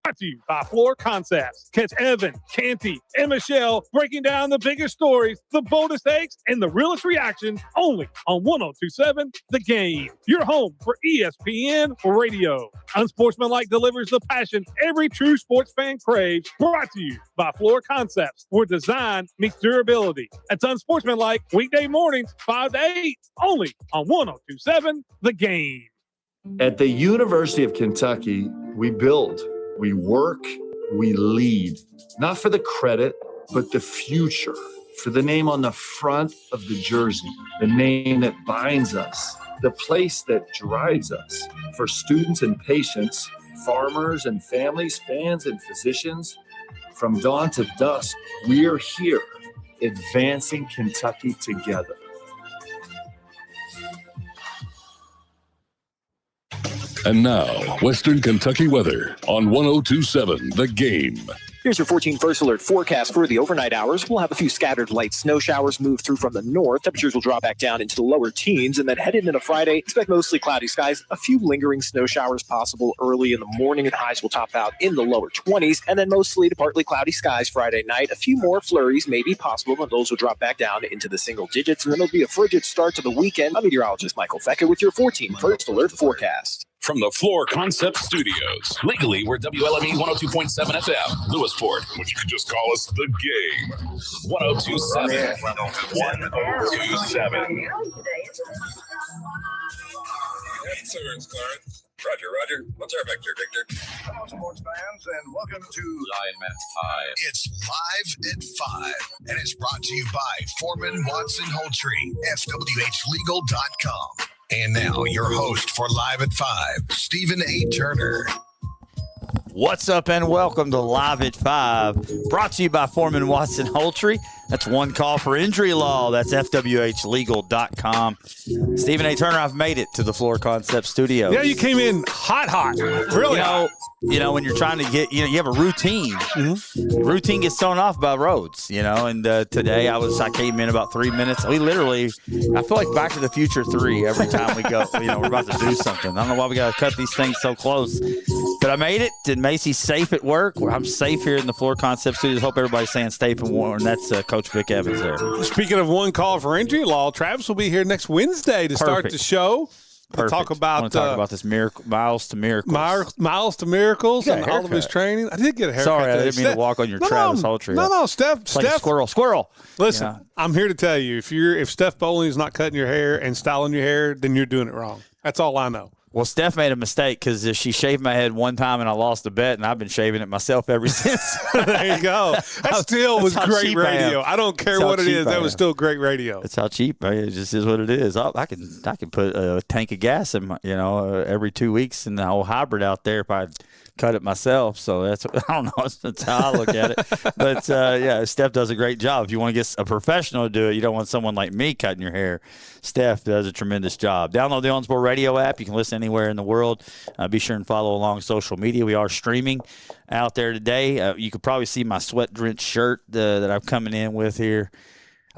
Brought to you by Floor Concepts. Catch Evan, Canty, and Michelle breaking down the biggest stories, the boldest takes, and the realest reactions only on 102.7 The Game. Your home for ESPN Radio. Unsportsmanlike delivers the passion every true sports fan craves. Brought to you by Floor Concepts, where design meets durability. That's Unsportsmanlike weekday mornings 5 to 8 only on 102.7 The Game. At the University of Kentucky, we build, we work, we lead, not for the credit, but the future, for the name on the front of the jersey, the name that binds us, the place that drives us. For students and patients, farmers and families, fans and physicians, from dawn to dusk, we're here, advancing Kentucky together. And now, Western Kentucky weather on 102.7 The Game. Here's your 14 First Alert forecast for the overnight hours. We'll have a few scattered light snow showers move through from the north. Temperatures will drop back down into the lower teens, and then headed into Friday, expect mostly cloudy skies. A few lingering snow showers possible early in the morning, and highs will top out in the lower 20s, and then mostly to partly cloudy skies Friday night. A few more flurries may be possible, but those will drop back down into the single digits, and then it'll be a frigid start to the weekend. I'm meteorologist Michael Fecker with your 14 First Alert forecast. From the Floor Concept Studios. Legally, we're WLME 102.7 FM, Lewisport, which you can just call us The Game. 102.7. 102.7. It's Clarence. Roger. What's our vector, Victor? Hello, sports fans, and welcome to Lion Man 5. It's Live at 5, and it's brought to you by Foreman Watson Holtree, FWHlegal.com. And now, your host for Live at 5, Stephen A. Turner. What's up, and welcome to Live at 5, brought to you by Foreman Watson Holtree. That's one call for injury law. That's FWHlegal.com. Stephen A. Turner, I've made it to the Floor Concept Studios. Yeah, you came in hot. Really hot. You know, when you're trying to get, you have a routine. Mm-hmm. Routine gets thrown off by roads, and today I came in about 3 minutes. I feel like Back to the Future 3 every time we go, we're about to do something. I don't know why we got to cut these things so close. But I made it. Did Macy's safe at work? I'm safe here in the Floor Concept Studios. Hope everybody's staying safe and warm. That's Coach Vic Evans there. Speaking of one call for injury law, Travis will be here next Wednesday to start the show. Perfect. Talk about this Miles to Miracles. Miles to Miracles and all of his training. I did get a haircut. Sorry, I didn't mean to walk on your Travis Holtree. No, Steph. Like a squirrel. Listen, I'm here to tell you, if Steph Bowling is not cutting your hair and styling your hair, then you're doing it wrong. That's all I know. Well, Steph made a mistake because she shaved my head one time and I lost a bet, and I've been shaving it myself ever since. There you go. That still was great radio. I don't care what it is. That was still great radio. That's how cheap. It just is what it is. I can put a tank of gas in my, every 2 weeks, and the whole hybrid out there if I cut it myself. So I don't know. That's how I look at it. But Steph does a great job. If you want to get a professional to do it, you don't want someone like me cutting your hair. Steph does a tremendous job. Download the On Sport Radio app. You can listen anywhere in the world. Be sure and follow along social media. We are streaming out there today. You could probably see my sweat-drenched shirt that I'm coming in with here.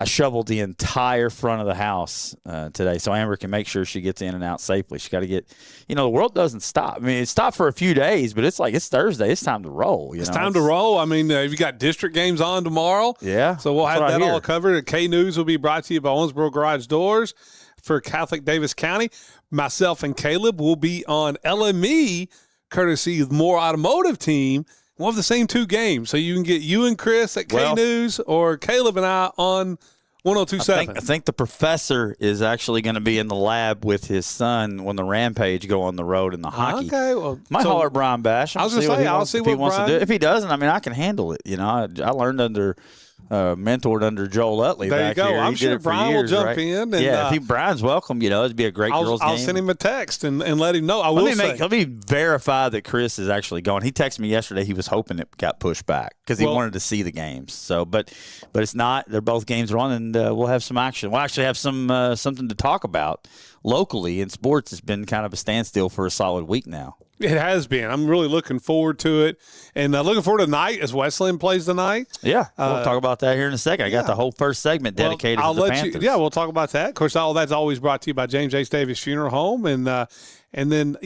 I shoveled the entire front of the house today, so Amber can make sure she gets in and out safely. She got to get, the world doesn't stop. I mean, it stopped for a few days, but it's Thursday. It's time to roll. It's time to roll. I mean, you got district games on tomorrow. Yeah. So we'll have that all covered. K News will be brought to you by Owensboro Garage Doors for Catholic Davis County. Myself and Caleb will be on LME, courtesy of the Moore Automotive Team. We'll have the same two games, so you can get you and Chris at K News or Caleb and I on 102.7. I think the professor is actually going to be in the lab with his son when the Rampage go on the road in the hockey. Okay, well, holler at Brian Bash. I was going to say, I'll see what he wants to do. If he doesn't, I can handle it. I learned mentored under Joel Utley. There you go. Here. I'm sure Brian will jump in. And, I think Brian's welcome. It'd be a great girls' game. I'll send him a text and let him know. Let me verify that Chris is actually going. He texted me yesterday. He was hoping it got pushed back because he wanted to see the games. So, but it's not. They're both games are on, and we'll have some action. We'll actually have something to talk about locally in sports. It's been kind of a standstill for a solid week now. It has been. I'm really looking forward to it, and looking forward to tonight as Wesleyan plays tonight. Yeah, we'll talk about that here in a second. I got the whole first segment dedicated to the Panthers. We'll talk about that. Of course, all that's always brought to you by James H. Davis Funeral Home, and then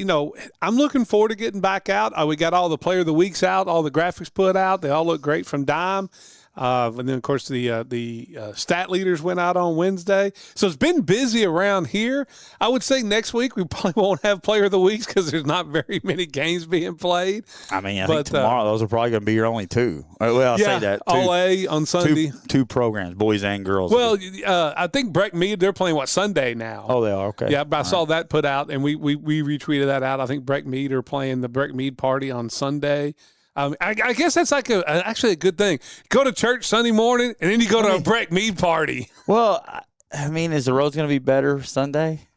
I'm looking forward to getting back out. We got all the Player of the Weeks out, all the graphics put out. They all look great from Dime. And then, of course, the stat leaders went out on Wednesday. So it's been busy around here. I would say next week we probably won't have Player of the Weeks because there's not very many games being played. I think tomorrow those are probably going to be your only two. Well, I'll say that. All A on Sunday. Two programs, boys and girls. Well, I think Breck Mead, they're playing, Sunday now? Oh, they are? Okay. Yeah, but I saw that put out, and we retweeted that out. I think Breck Mead are playing the Breck Mead party on Sunday. I guess that's like actually a good thing. Go to church Sunday morning, and then you go to a Breck Mead party. Well, is the roads going to be better Sunday?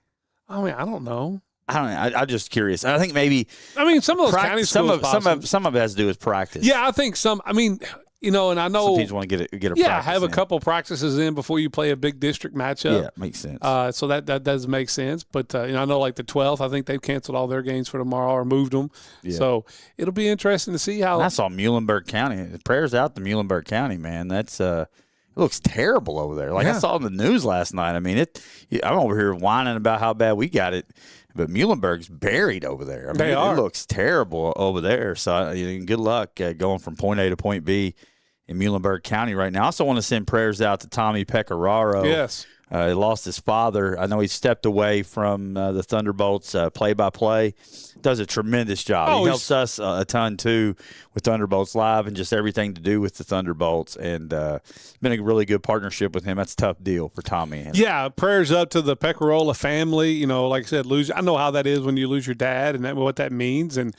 I don't know. I'm just curious. I think maybe. Some of those county schools. Some of it has to do with practice. Yeah, I think some. And I know some teams want to get a practice. Yeah, have a couple practices in before you play a big district matchup. Yeah, makes sense. So that does make sense. But I know like the 12th, I think they've canceled all their games for tomorrow or moved them. Yeah. So it'll be interesting to see how. I saw Muhlenberg County. Prayers out to Muhlenberg County, man. That's it looks terrible over there. I saw in the news last night. I'm over here whining about how bad we got it. But Muhlenberg's buried over there. It looks terrible over there. So good luck going from point A to point B in Muhlenberg County right now. I also want to send prayers out to Tommy Pecoraro. Yes. He lost his father. I know he stepped away from the Thunderbolts play-by-play. Does a tremendous job. He helps us a ton, too, with Thunderbolts Live and just everything to do with the Thunderbolts. And it's been a really good partnership with him. That's a tough deal for Tommy. Yeah, prayers up to the Pecorarola family. Like I said, I know how that is when you lose your dad and what that means. And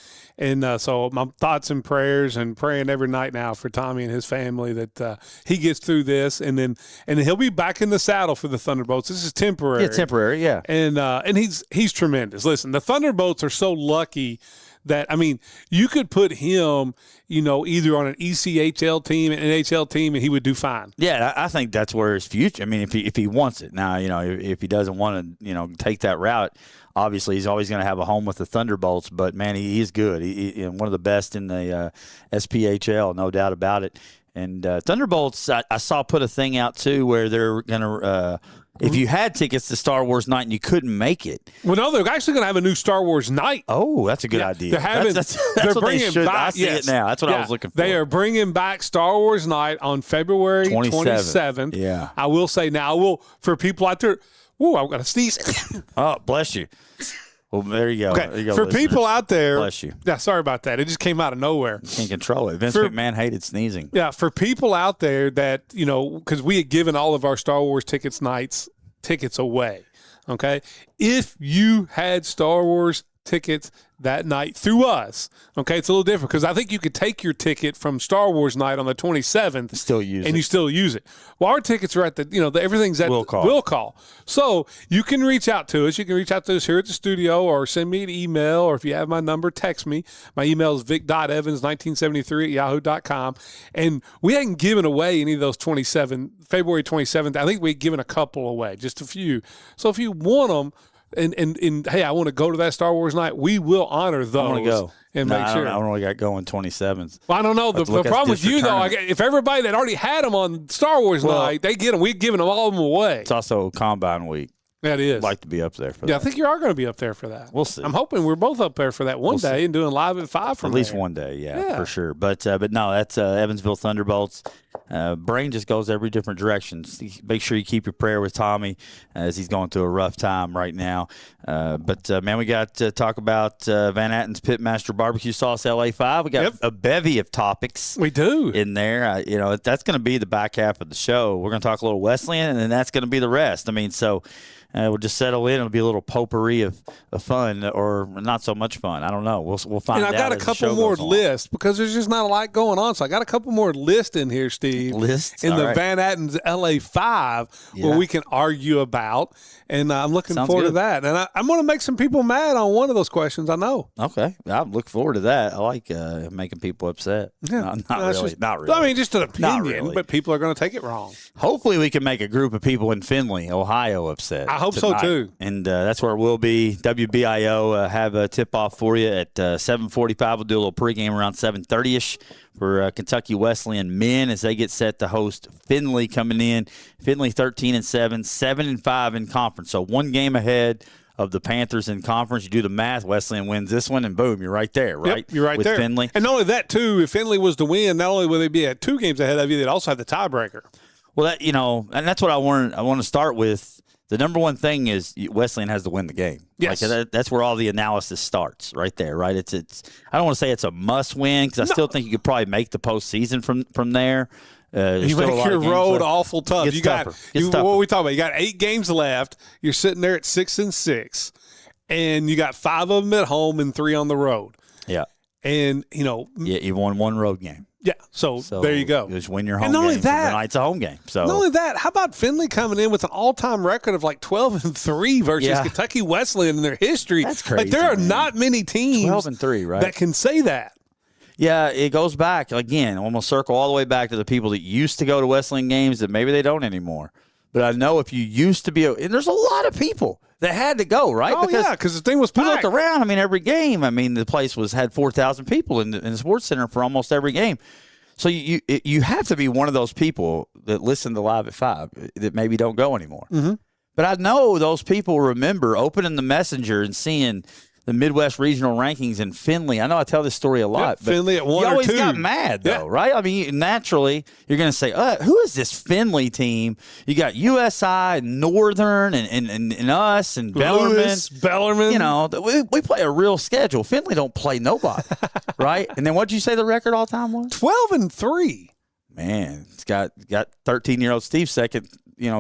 so my thoughts and prayers and praying every night now for Tommy and his family that he gets through this. And he'll be back in the saddle for the Thunderbolts. This is temporary. Yeah, temporary, yeah. And he's tremendous. Listen, the Thunderbolts are so lucky that, you could put him, either on an ECHL team, an NHL team, and he would do fine. Yeah, I think that's where his future. If he wants it. Now, if he doesn't want to, take that route, obviously he's always going to have a home with the Thunderbolts. But man, he's good. He's one of the best in the SPHL, no doubt about it. And Thunderbolts, I saw put a thing out too where they're going to. If you had tickets to Star Wars Night and you couldn't make it. Well, no, they're actually going to have a new Star Wars Night. Oh, that's a good idea. They're bringing back. I see it now. That's what I was looking for. They are bringing back Star Wars Night on February 27th. Yeah. I will say now, for people out there, I've got to sneeze. Oh, bless you. Well, there you go. Okay. There you go, for listeners. People out there. Bless you. Yeah, sorry about that. It just came out of nowhere. You can't control it. Vince McMahon hated sneezing. Yeah, for people out there that, because we had given all of our Star Wars tickets away, okay? If you had Star Wars tickets that night through us, okay, it's a little different because I think you could take your ticket from Star Wars Night on the 27th you still use it. Well, our tickets are at everything's at Will Call. So you can reach out to us. You can reach out to us here at the studio or send me an email, or if you have my number, text me. My email is vic.evans1973@yahoo.com. And we hadn't given away any of those February 27th. I think we'd given a couple away, just a few. So if you want them, and hey, I want to go to that Star Wars Night, we will honor those. I want to go. And make sure. I don't really got going 27th. Well, I don't know. The problem with you, though, if everybody that already had them on Star Wars Night, they get them. We've given them all of them away. It's also Combine Week. That is. I'd like to be up there for that. Yeah, I think you are going to be up there for that. We'll see. I'm hoping we're both up there for that one day and doing live at 5 from at least one day, yeah, for sure. But no, that's Evansville Thunderbolts. Brain just goes every different direction. Make sure you keep your prayer with Tommy as he's going through a rough time right now. But man, we got to talk about Van Atten's Pitmaster Barbecue Sauce LA5. We got a bevy of topics. We do in there. That's going to be the back half of the show. We're going to talk a little Wesleyan, and then that's going to be the rest. so. We'll just settle in. It'll be a little potpourri of fun or not so much fun. I don't know. We'll find out. And I've got a couple more lists because there's just not a lot going on. So I got a couple more lists in here, Steve. Lists? In the Van Atten's LA5 where we can argue about. And I'm looking forward to that. And I'm going to make some people mad on one of those questions, I know. Okay. I look forward to that. I like making people upset. Yeah. Not really. Just an opinion, but people are going to take it wrong. Hopefully we can make a group of people in Findlay, Ohio upset. I hope tonight. so, too. And that's where we'll be. WBIO have a tip-off for you at 7:45. We'll do a little pregame around 7:30-ish for Kentucky Wesleyan men as they get set to host Findlay coming in. Findlay 13-7, 7-5 in conference. So one game ahead of the Panthers in conference. You do the math, Wesleyan wins this one, and boom, you're right there, right? Yep, you're right with there. Findlay. And not only that, too, if Findlay was to win, not only would they be at 2 games ahead of you, they'd also have the tiebreaker. Well, that, and that's what I want to start with. The number one thing is Wesleyan has to win the game. Yes. Like that's where all the analysis starts, right there, right? It's. I don't want to say it's a must-win because I still think you could probably make the postseason from there. You make your road awful tough. You got what are we talking about? You got 8 games left. You're sitting there at 6-6, and you got 5 of them at home and 3 on the road. Yeah. And you've won 1 road game. Yeah, so there you go. Just win your home and not game. only that, tonight's a home game. So not only that, how about Findlay coming in with an all-time record of like 12-3 versus Kentucky Wesleyan in their history? That's crazy. Like there are not many teams 12-3, right? that can say that. Yeah, it goes back again. I'm gonna circle all the way back to the people that used to go to Wesleyan games that maybe they don't anymore. But I know if you used to be, and there's a lot of people that had to go, right? Oh, because the thing was packed. You look around. I mean, every game. I mean, the place had 4,000 people in the sports center for almost every game. So you have to be one of those people that listen to Live at 5 that maybe don't go anymore. Mm-hmm. But I know those people remember opening the messenger and seeing the Midwest regional rankings in Findlay. I know I tell this story a lot. But Findlay at 1 or 2. You always got mad, though, right? I mean, naturally, you're going to say, who is this Findlay team? You got USI, Northern, and us, and Bellarmine. You know, we play a real schedule. Findlay don't play nobody, right? And then what did you say the record all time was? 12-3. Man, it's got 13-year-old Steve second,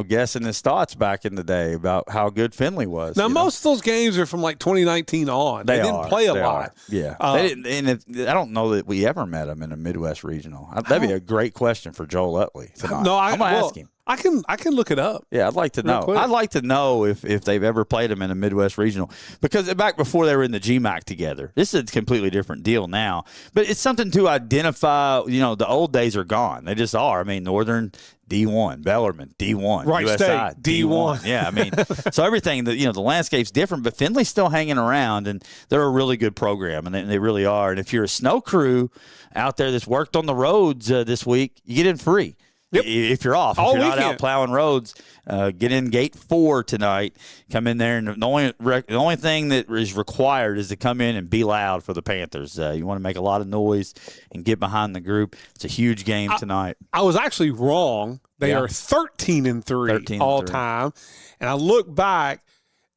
guessing his thoughts back in the day about how good Findlay was. Now, most of those games are from like 2019 on. They didn't play a lot. Yeah. They didn't, and I don't know that we ever met them in a Midwest regional. That'd be a great question for Joel Utley tonight. No, I'm going to ask him. I can look it up. Yeah, I'd like to know. Quick. I'd like to know if they've ever played them in a Midwest regional, because back before they were in the GMAC together. This is a completely different deal now, but it's something to identify. The old days are gone. They just are. I mean, Northern D1, Bellarmine D1, Wright USI State D1. Yeah, I mean, so everything the landscape's different, but Findlay's still hanging around, and they're a really good program, and they really are. And if you're a snow crew out there that's worked on the roads this week, you get in free. Yep. If you're off, if you're not out plowing roads, get in gate 4 tonight. Come in there, and the only thing that is required is to come in and be loud for the Panthers. You want to make a lot of noise and get behind the group. It's a huge game tonight. I was actually wrong. They are 13-3 all time, and I look back.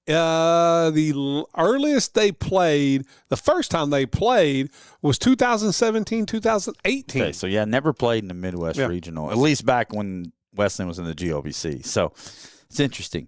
The earliest they played, the first time they played was 2017, 2018. Okay, so never played in the Midwest regional, at least back when Wesleyan was in the GOVC. So it's interesting.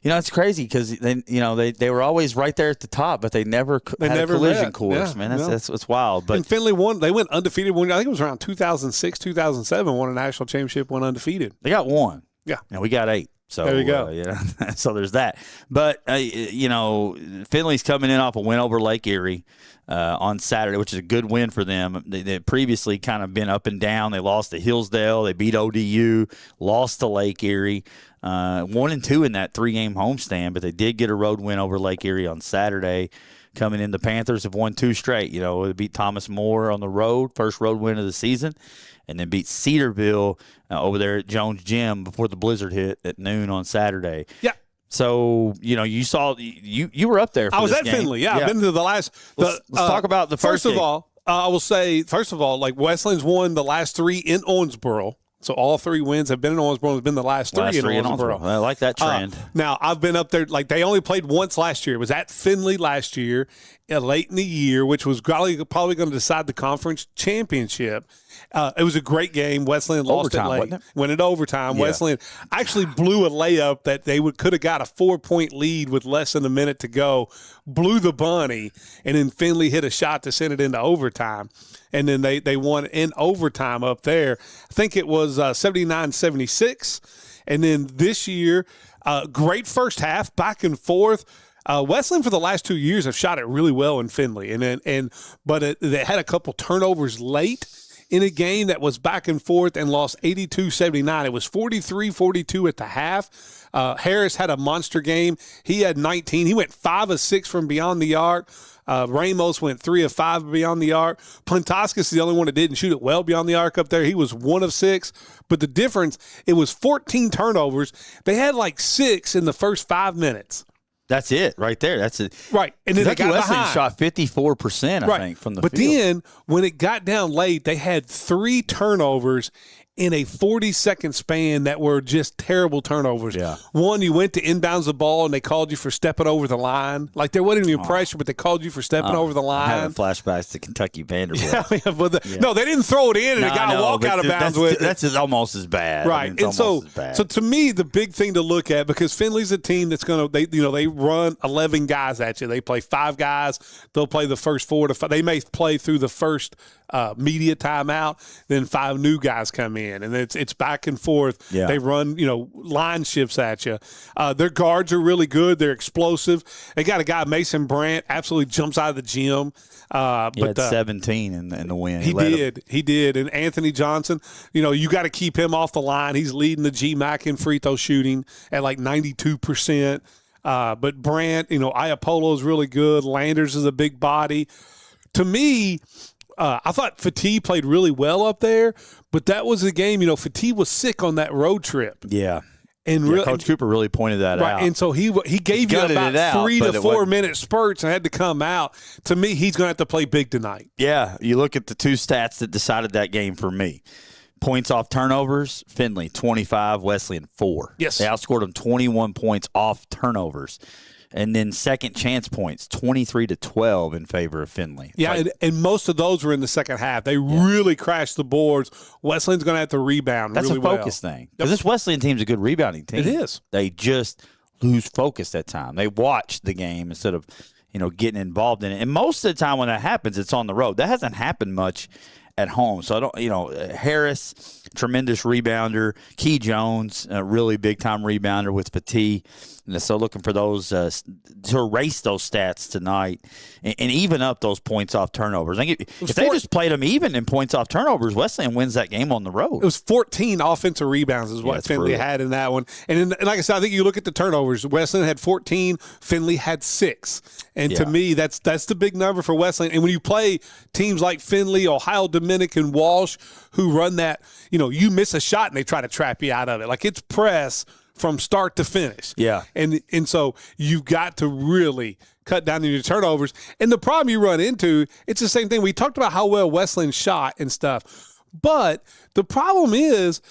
It's crazy because they were always right there at the top, but they never had a collision course, man. That's wild. But and Findlay won. They went undefeated. I think it was around 2006, 2007. Won a national championship. Went undefeated. They got 1. Yeah, and we got 8. So there you go. So there's that. But Findlay's coming in off a win over Lake Erie on Saturday, which is a good win for them. They previously kind of been up and down. They lost to Hillsdale. They beat ODU. Lost to Lake Erie. 1-2 in that 3-game homestand, but they did get a road win over Lake Erie on Saturday. Coming in, the Panthers have won 2 straight. They beat Thomas More on the road, first road win of the season, and then beat Cedarville over there at Jones Gym before the blizzard hit at noon on Saturday. Yeah. So, you saw you were up there for I was this at game. Findlay. Yeah, I've been to the last. Let's talk about the first game. First of all, I will say, like Wesleyan's won the last 3 in Owensboro. So all 3 wins have been in Owensboro. It's been the last 3 in Owensboro. I like that trend. Now, I've been up there. Like, they only played once last year. It was at Findlay last year, late in the year, which was probably going to decide the conference championship. It was a great game. Wesleyan lost it late. Went into overtime. Yeah. Wesleyan actually blew a layup that they could have got a 4-point lead with less than a minute to go. Blew the bunny, and then Findlay hit a shot to send it into overtime. And then they won in overtime up there. I think it was 79-76. And then this year, great first half, back and forth. Wesleyan for the last 2 years have shot it really well in Findlay, but they had a couple turnovers late in a game that was back and forth and lost 82-79. It was 43-42 at the half. Harris had a monster game. He had 19. He went 5 of 6 from beyond the arc. Ramos went 3 of 5 beyond the arc. Plantaskis is the only one that didn't shoot it well beyond the arc up there. He was 1 of 6. But the difference, it was 14 turnovers. They had like 6 in the first 5 minutes. That's it right there. That's it. Right. And then they got Wesleyan behind. shot 54%, I think, from the field. But then when it got down late, they had 3 turnovers in a 40-second span that were just terrible turnovers. Yeah. One, you went to inbounds the ball, and they called you for stepping over the line. Like, there wasn't even pressure, but they called you for stepping over the line. I'm having flashbacks to Kentucky Vanderbilt. No, they didn't throw it in, and the guy walked out of bounds with it. That's almost as bad. Right. I mean, so to me, the big thing to look at, because Findlay's a team that's going to, they run 11 guys at you. They play 5 guys. They'll play the first 4 to 5. They may play through the first media timeout, then 5 new guys come in, and it's back and forth. Yeah. They run, line shifts at you. Their guards are really good. They're explosive. They got a guy, Mason Brandt, absolutely jumps out of the gym. He had 17 in the win. He did. And Anthony Johnson, you got to keep him off the line. He's leading the GMAC in free throw shooting at like 92%. But Brandt, Iapolo is really good. Landers is a big body. To me, I thought Fatih played really well up there, but that was a game, Fatih was sick on that road trip. Yeah. And Coach Cooper really pointed that out. And so he gave you about 3 to 4 minute spurts and had to come out. To me, he's going to have to play big tonight. Yeah. You look at the 2 stats that decided that game for me. Points off turnovers, Findlay 25, Wesleyan 4. Yes. They outscored them 21 points off turnovers. And then second chance points, 23-12 in favor of Findlay. Yeah, and most of those were in the second half. They really crashed the boards. Wesleyan's going to have to rebound That's really a focus thing. Because this Wesleyan team's a good rebounding team. It is. They just lose focus at time. They watch the game instead of, getting involved in it. And most of the time when that happens, it's on the road. That hasn't happened much at home. So, Harris, tremendous rebounder. Key Jones, a really big-time rebounder with Fatih. And so looking for those to erase those stats tonight and even up those points off turnovers. I think if they just played them even in points off turnovers, Wesleyan wins that game on the road. It was 14 offensive rebounds is what Findlay had in that one. And like I said, I think you look at the turnovers. Wesleyan had 14. Findlay had 6. And to me, that's the big number for Wesleyan. And when you play teams like Findlay, Ohio Dominican, Walsh, who run that, you miss a shot and they try to trap you out of it. Like it's press from start to finish. Yeah. And so you've got to really cut down on your turnovers. And the problem you run into, it's the same thing. We talked about how well Wesleyan shot and stuff. But the problem is,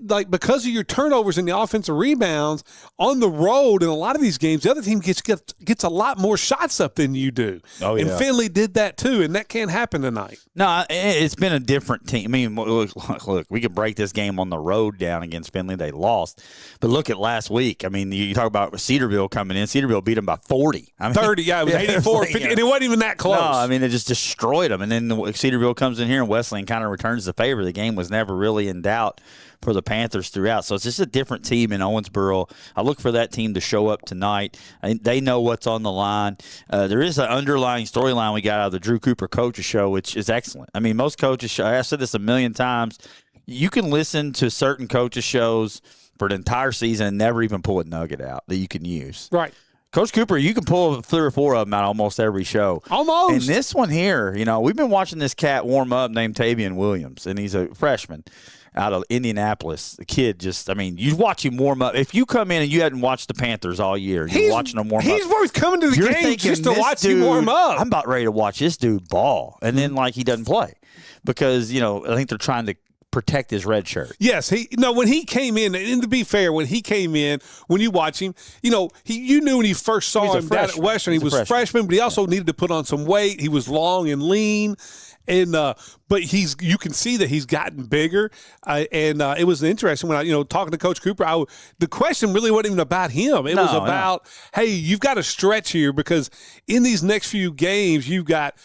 like because of your turnovers and the offensive rebounds on the road in a lot of these games, the other team gets a lot more shots up than you do. Oh, yeah. And Findlay did that too, and that can't happen tonight. No, it's been a different team. I mean, look, we could break this game on the road down against Findlay. They lost. But look at last week. I mean, you talk about Cedarville coming in. Cedarville beat them by 40. 30, yeah. It was 84, 50, and it wasn't even that close. No, I mean, it just destroyed them. And then Cedarville comes in here, and Wesleyan kind of returns the favor. The game was never really in doubt for the Panthers throughout. So it's just a different team in Owensboro. I look for that team to show up tonight. They know what's on the line. There is an underlying storyline we got out of the Drew Cooper Coaches Show, which is excellent. I mean, most coaches, I've said this a million times, you can listen to certain coaches' shows for an entire season and never even pull a nugget out that you can use. Right. Coach Cooper, you can pull 3 or 4 of them out almost every show. Almost. And this one here, we've been watching this cat warm up named Tavian Williams, and he's a freshman out of Indianapolis. The kid you watch him warm up. If you come in and you hadn't watched the Panthers all year, you're watching them warm up. He's worth coming to the game just to watch him warm up. I'm about ready to watch this dude ball. And then, he doesn't play because, I think they're trying to protect his red shirt. Yes, when he came in, and to be fair, when he came in, when you watch him, you knew when you first saw him down at Western, he was a freshman, but he also needed to put on some weight. He was long and lean. And but you can see that he's gotten bigger, and it was interesting when I talking to Coach Cooper. The question really wasn't even about him. It was about hey, you've got to stretch here because in these next few games you've got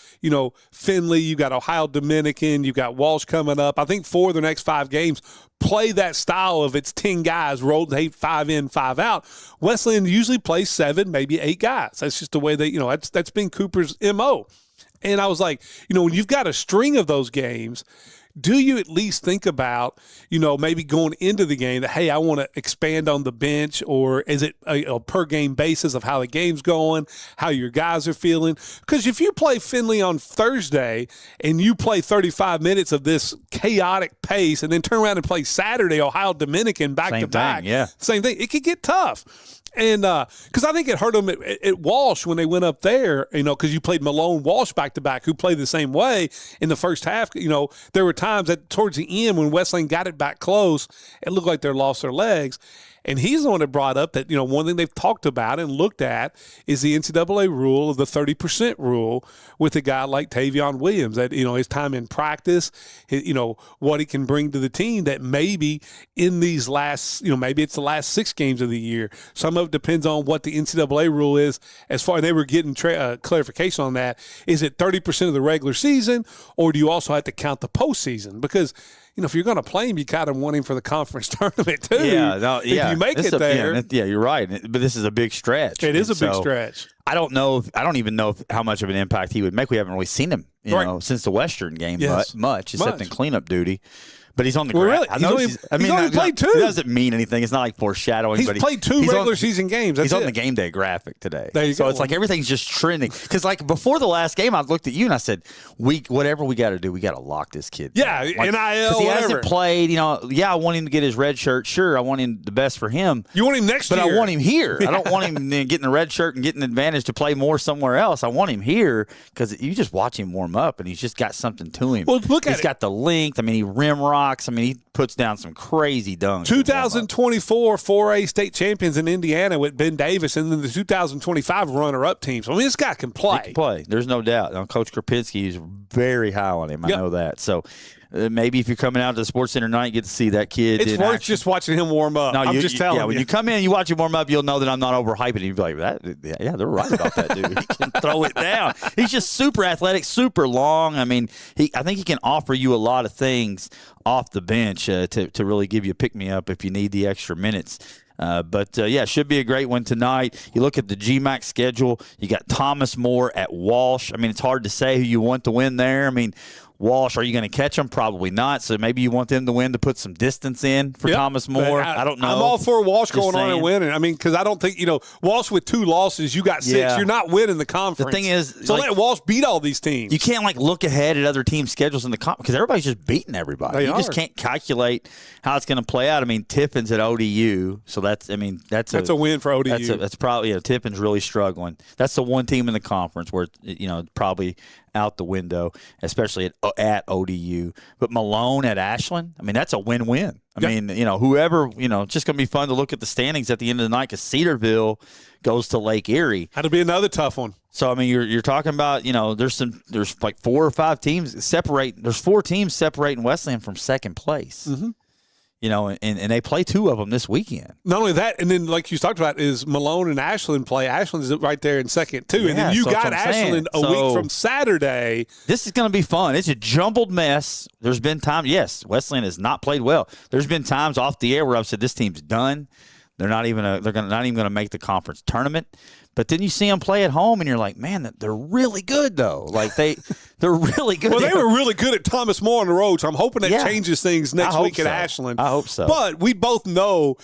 Findlay, you've got Ohio Dominican, you've got Walsh coming up. I think 4 of the next 5 games play that style of it's 10 guys rolled 5 in, 5 out. Wesleyan usually plays 7, maybe 8 guys. That's just the way they that's been Cooper's MO. And I was like, when you've got a string of those games, do you at least think about, maybe going into the game that, hey, I want to expand on the bench, or is it a per game basis of how the game's going, how your guys are feeling? Because if you play Findlay on Thursday and you play 35 minutes of this chaotic pace and then turn around and play Saturday, Ohio Dominican back-to-back, same thing. It could get tough. And because I think it hurt them at Walsh when they went up there, because you played Malone Walsh back-to-back, who played the same way in the first half. There were times that towards the end when Wesleyan got it back close, it looked like they lost their legs. And he's the one that brought up that, one thing they've talked about and looked at is the NCAA rule of the 30% rule with a guy like Tavion Williams, that, his time in practice, what he can bring to the team, that maybe in these last, maybe it's the last 6 games of the year. Some of it depends on what the NCAA rule is as far as they were getting clarification on that. Is it 30% of the regular season, or do you also have to count the postseason? Because if you're going to play him, you kind of want him for the conference tournament too. If you make it there. You're right. But this is a big stretch. It is a big stretch. I don't even know how much of an impact he would make. We haven't really seen him, since the Western game much, except in cleanup duty. But he's on the ground. Really? He's only played 2. It doesn't mean anything. It's not like foreshadowing. He's played 2 regular season games. He's on the game day graphic today. There you go. So it's like everything's just trending. Because before the last game, I looked at you and I said, whatever we got to do, we got to lock this kid down. Yeah, NIL, because he hasn't played. I want him to get his red shirt. Sure, I want him the best for him. You want him next year. But I want him here. I don't want him getting the red shirt and getting an advantage to play more somewhere else. I want him here because you just watch him warm up and he's just got something to him. Well, look at it. He's got the length. I mean, he rim rocks. I mean, he puts down some crazy dunks. 2024 4A state champions in Indiana with Ben Davis, and then the 2025 runner-up team. So, this guy can play. He can play. There's no doubt. Coach Krapinski is very high on him. I know that. So, maybe if you're coming out to the Sports Center tonight, you get to see that kid. It's worth just watching him warm up. No, I'm just telling you. When you come in and you watch him warm up, you'll know that I'm not overhyping him. You'll be like, they're right about that dude. He can throw it down. He's just super athletic, super long. I mean, I think he can offer you a lot of things off the bench to really give you a pick-me-up if you need the extra minutes. But should be a great one tonight. You look at the GMAC schedule, you got Thomas More at Walsh. I mean, it's hard to say who you want to win there. I mean, Walsh, are you going to catch them? Probably not. So maybe you want them to win to put some distance in for Thomas More. I don't know. I'm all for Walsh going on and winning. I mean, because I don't think, Walsh with 2 losses, you got 6. Yeah. You're not winning the conference. The thing is, so let Walsh beat all these teams. You can't look ahead at other teams' schedules in the conference because everybody's just beating everybody. You just can't calculate how it's going to play out. I mean, Tiffin's at ODU, so that's a win for ODU. That's probably Tiffin's really struggling. That's the one team in the conference where probably out the window, especially at ODU. But Malone at Ashland, I mean, that's a win-win. I mean, whoever, it's just going to be fun to look at the standings at the end of the night because Cedarville goes to Lake Erie. That'll be another tough one. So, I mean, you're talking about, there's like 4 or 5 teams separate. There's 4 teams separating Wesleyan from second place. Mm-hmm. And they play 2 of them this weekend. Not only that, and then like you talked about, is Malone and Ashland play. Ashland's right there in second, too. And then you got Ashland a week from Saturday. This is going to be fun. It's a jumbled mess. There's been times, Wesleyan has not played well. There's been times off the air where I've said this team's done. They're not even going to make the conference tournament. But then you see them play at home, and you're like, man, they're really good, though. Like, they're really good. Well, they were really good at Thomas More on the road, so I'm hoping that changes things next week at Ashland. I hope so. But we both know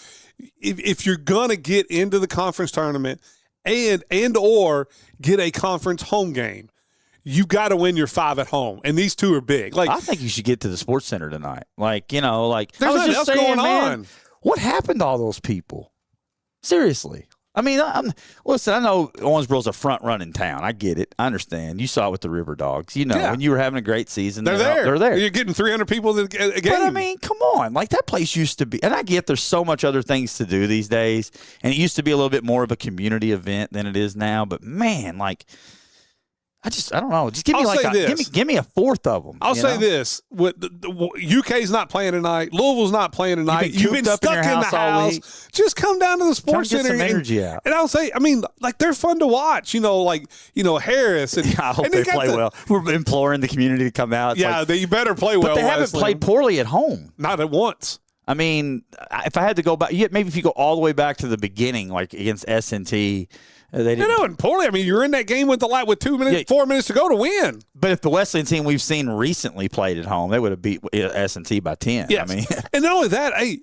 if you're going to get into the conference tournament and or get a conference home game, you got to win your 5 at home, and these 2 are big. Like, I think you should get to the Sports Center tonight. Like, there's nothing else going on. What happened to all those people? Seriously. I mean, listen, I know Owensboro's a front-running town. I get it. I understand. You saw it with the River Dogs. When you were having a great season. They're there. They're there. You're getting 300 people a game. But, I mean, come on. Like, that place used to be – and I get there's so much other things to do these days, and it used to be a little bit more of a community event than it is now. But, man, like – I don't know. Just give me give me a 4th of them. I'll say this: UK's not playing tonight. Louisville's not playing tonight. You've been stuck in the house. Just come down to the Sports Center and get some energy out. And I'll say, I mean, like they're fun to watch. Harris. And I hope they play well. We're imploring the community to come out. You better play well. But they haven't played poorly at home. Not at once. I mean, if I had to go back, maybe if you go all the way back to the beginning, like against S&T. They didn't. And poorly. I mean, you're in that game with 4 minutes to go to win. But if the Wesleyan team we've seen recently played at home, they would have beat S&T by 10. Yes. I mean, and not only that, hey,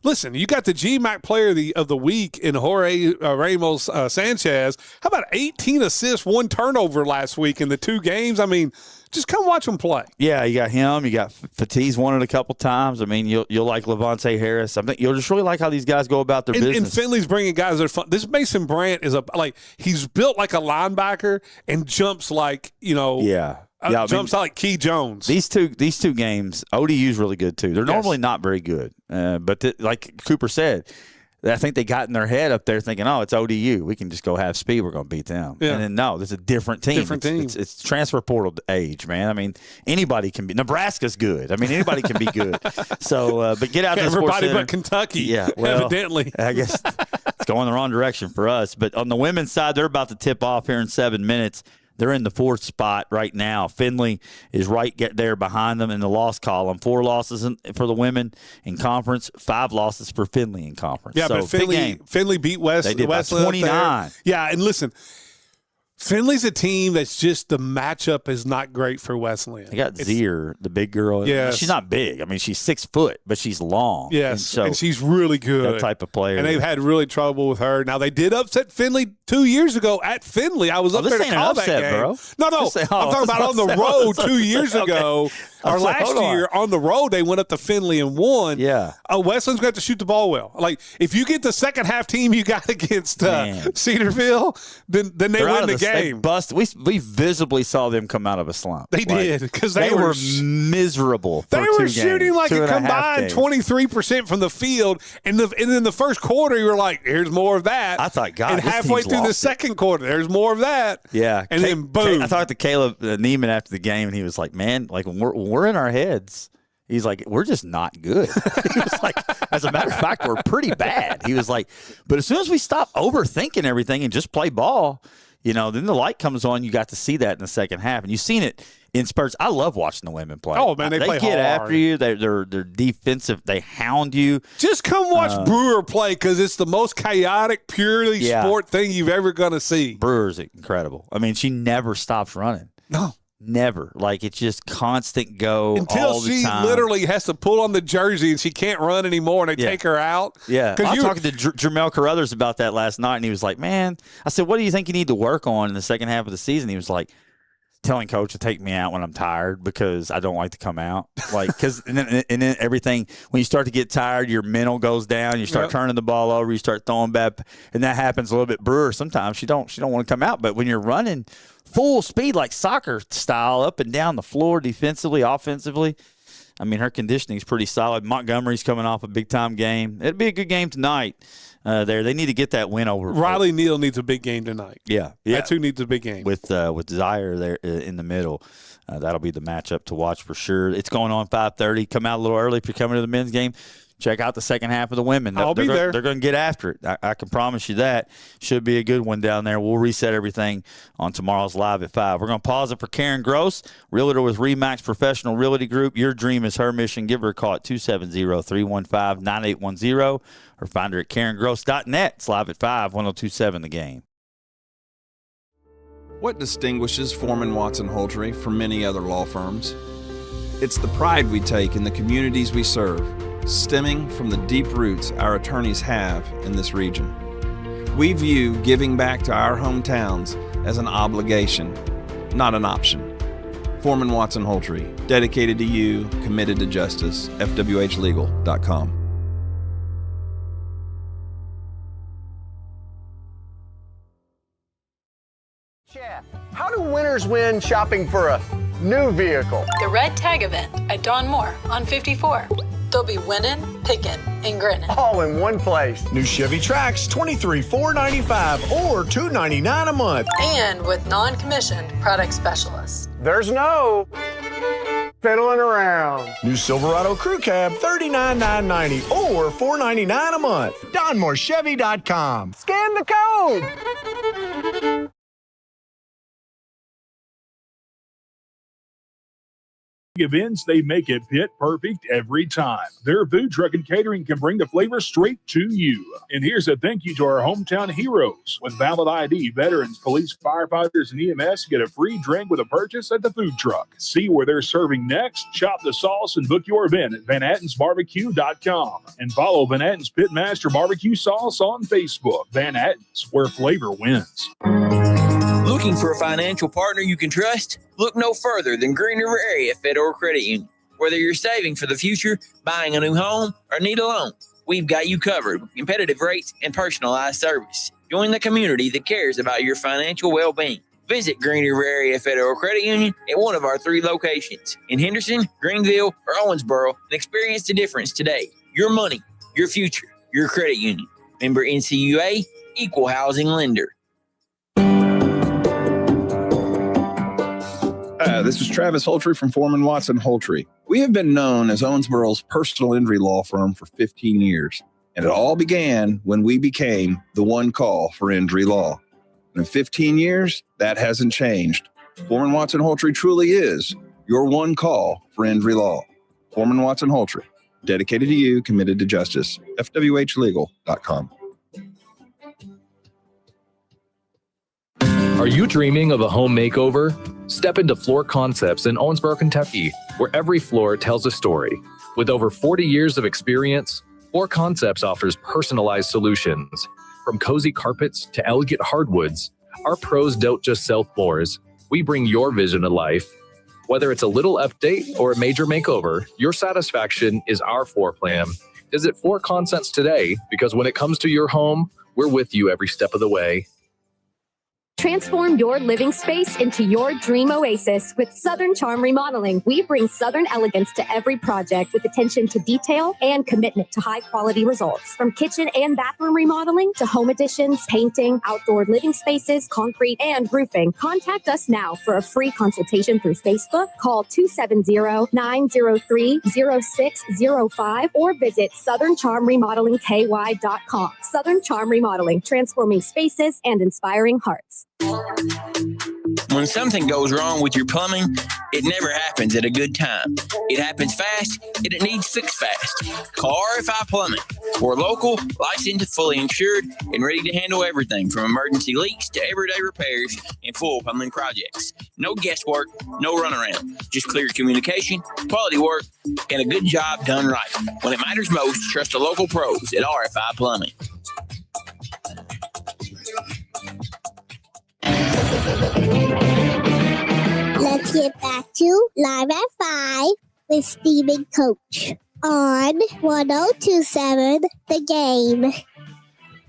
listen, you got the GMAC player of the week in Jorge Ramos Sanchez. How about 18 assists, 1 turnover last week in the 2 games? I mean, just come watch them play. Yeah, you got him. You got Fatih's won it a couple times. I mean, you'll like Levante Harris. I think you'll just really like how these guys go about their business. And Finley's bringing guys that are fun. This Mason Brandt is he's built like a linebacker and jumps like, jumps out like Key Jones. These two games, ODU's really good too. They're normally not very good, but like Cooper said, I think they got in their head up there thinking, oh, it's ODU. We can just go have speed. We're going to beat them. Yeah. And then, no, this is a different team. It's transfer portal age, man. I mean, anybody can be. Nebraska's good. I mean, anybody can be good. So, but get out to the Sports Center. Everybody but Kentucky, evidently. I guess it's going the wrong direction for us. But on the women's side, they're about to tip off here in 7 minutes. They're in the 4th spot right now. Finley is right there behind them in the loss column. 4 losses for the women in conference, 5 losses for Finley in conference. Yeah, so, but Finley beat They did by 29. Yeah, and listen, Finley's a team that's just the matchup is not great for Wesleyan. They got Zier, the big girl. Yeah, she's not big. I mean, she's 6 foot, but she's long. Yes, and she's really good. That type of player. And they've had really trouble with her. Now, they did upset Finley 2 years ago at Finley. I was up there to call that game. Bro. No, I'm talking about on the road 2 years ago. Or last year on the road, they went up to Finley and won. Yeah. Wesleyan's going to have to shoot the ball well. Like, if you get the second half team you got against Cedarville, then they win the game. We visibly saw them come out of a slump. They did because they were miserable. They were shooting like a combined 23% from the field, and in the first quarter you were like, "Here's more of that." I thought, God, and halfway through the second quarter, there's more of that. Yeah, and then boom. I talked to Caleb Neiman after the game, and he was like, "Man, like when we're in our heads." He's like, we're just not good. He was like, as a matter of fact, we're pretty bad. He was like, but as soon as we stop overthinking everything and just play ball, then the light comes on. You got to see that in the second half. And you've seen it in spurts. I love watching the women play. Oh, man, they play get hard. After you. They're defensive. They hound you. Just come watch Brewer play because it's the most chaotic, purely sport thing you've ever going to see. Brewer's incredible. I mean, she never stops running. No. Never. Like, it's just constant go until all the time. She literally has to pull on the jersey and she can't run anymore and they take her out. Yeah. I was talking to Jermel Carruthers about that last night, and he was like, man, I said, what do you think you need to work on in the second half of the season? He was like, telling coach to take me out when I'm tired because I don't like to come out. Like, because and then everything, when you start to get tired, your mental goes down. You start turning the ball over. You start throwing bad, and that happens a little bit. Brewer sometimes she don't want to come out, but when you're running full speed like soccer style up and down the floor, defensively, offensively, I mean, her conditioning is pretty solid. Montgomery's coming off a big time game. It'll be a good game tonight. They need to get that win over. Riley Neal needs a big game tonight. Yeah. That's who needs a big game. With Zaire there in the middle. That'll be the matchup to watch for sure. It's going on 5:30. Come out a little early if you're coming to the men's game. Check out the second half of the women. I'll be there. They're going to get after it. I can promise you that. Should be a good one down there. We'll reset everything on tomorrow's Live at 5. We're going to pause it for Karen Gross, realtor with RE/MAX Professional Realty Group. Your dream is her mission. Give her a call at 270-315-9810 or find her at karengross.net. It's Live at 5, 1027 The Game. What distinguishes Foreman Watson Houltry from many other law firms? It's the pride we take in the communities we serve, stemming from the deep roots our attorneys have in this region. We view giving back to our hometowns as an obligation, not an option. Foreman Watson Houltry, dedicated to you, committed to justice, fwhlegal.com. Chad, how do winners win shopping for a new vehicle? The Red Tag event at Dawn Moore on 54. They'll be winning, picking, and grinning. All in one place. New Chevy Trax, $23,495 or $299 a month. And with non-commissioned product specialists. There's no fiddling around. New Silverado Crew Cab, $39,990 or $499 a month. DonMoreChevy.com. Scan the code. Events, they make it pit perfect every time. Their food truck and catering can bring the flavor straight to you. And here's a thank you to our hometown heroes. With valid ID, veterans, police, firefighters, and EMS get a free drink with a purchase at the food truck. See where they're serving next, shop the sauce, and book your event at VanHattensBarbecue.com. And follow Van Hatten's Pitmaster Barbecue Sauce on Facebook. Van Hatten's, where flavor wins. Looking for a financial partner you can trust? Look no further than Green River Area Federal Credit Union. Whether you're saving for the future, buying a new home, or need a loan, we've got you covered with competitive rates and personalized service. Join the community that cares about your financial well-being. Visit Green River Area Federal Credit Union at one of our 3 locations in Henderson, Greenville, or Owensboro and experience the difference today. Your money, your future, your credit union. Member NCUA, Equal Housing Lender. This is Travis Holtry from Foreman Watson Holtry. We have been known as Owensboro's personal injury law firm for 15 years, and it all began when we became the one call for injury law. And in 15 years, that hasn't changed. Foreman Watson Holtry truly is your one call for injury law. Foreman Watson Holtry, dedicated to you, committed to justice. FWHlegal.com. Are you dreaming of a home makeover? Step into Floor Concepts in Owensboro, Kentucky, where every floor tells a story. With over 40 years of experience, Floor Concepts offers personalized solutions. From cozy carpets to elegant hardwoods, our pros don't just sell floors. We bring your vision to life. Whether it's a little update or a major makeover, your satisfaction is our floor plan. Visit Floor Concepts today, because when it comes to your home, we're with you every step of the way. Transform your living space into your dream oasis with Southern Charm Remodeling. We bring Southern elegance to every project with attention to detail and commitment to high-quality results. From kitchen and bathroom remodeling to home additions, painting, outdoor living spaces, concrete, and roofing. Contact us now for a free consultation through Facebook. Call 270-903-0605 or visit SouthernCharmRemodelingKY.com. Southern Charm Remodeling, transforming spaces and inspiring hearts. When something goes wrong with your plumbing, it never happens at a good time. It happens fast, and it needs fixed fast. Call RFI Plumbing. We're local, licensed, fully insured, and ready to handle everything from emergency leaks to everyday repairs and full plumbing projects. No guesswork, no runaround. Just clear communication, quality work, and a good job done right. When it matters most, trust the local pros at RFI Plumbing. Let's get back to Live at 5 with Steve and Coach on 1027 The Game.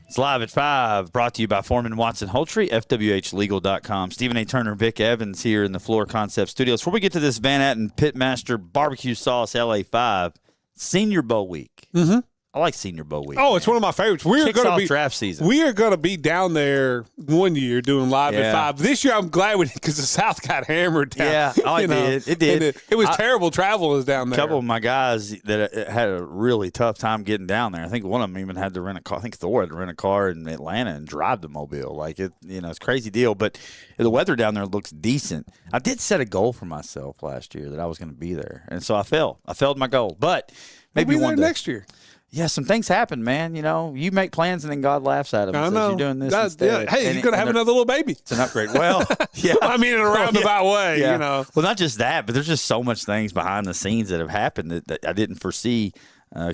It's Live at 5, brought to you by Foreman Watson Holtry, FWHlegal.com. Stephen A. Turner, Vic Evans here in the Floor Concept Studios. Before we get to this Van Hatten Pitmaster Barbecue Sauce LA5, Senior Bowl week. Mm-hmm. I like Senior Bowl week. Oh, it's one of my favorites. Kicks off draft season. We are going to be down there one year doing Live at 5. This year, I'm glad we did because the South got hammered down. Yeah, it did. It did. It was terrible travel was down there. A couple of my guys that had a really tough time getting down there. I think one of them even had to rent a car. I think Thor had to rent a car in Atlanta and drive to Mobile. Like it's a crazy deal. But the weather down there looks decent. I did set a goal for myself last year that I was going to be there, and so I failed. I failed my goal, but maybe we'll one be there next year. Yeah, some things happen, man. You make plans and then God laughs at them. I know. You're doing this instead. Yeah. Hey, you're going to have another little baby. It's an upgrade. Well, yeah. I mean, in a roundabout way, yeah. Well, not just that, but there's just so much things behind the scenes that have happened that I didn't foresee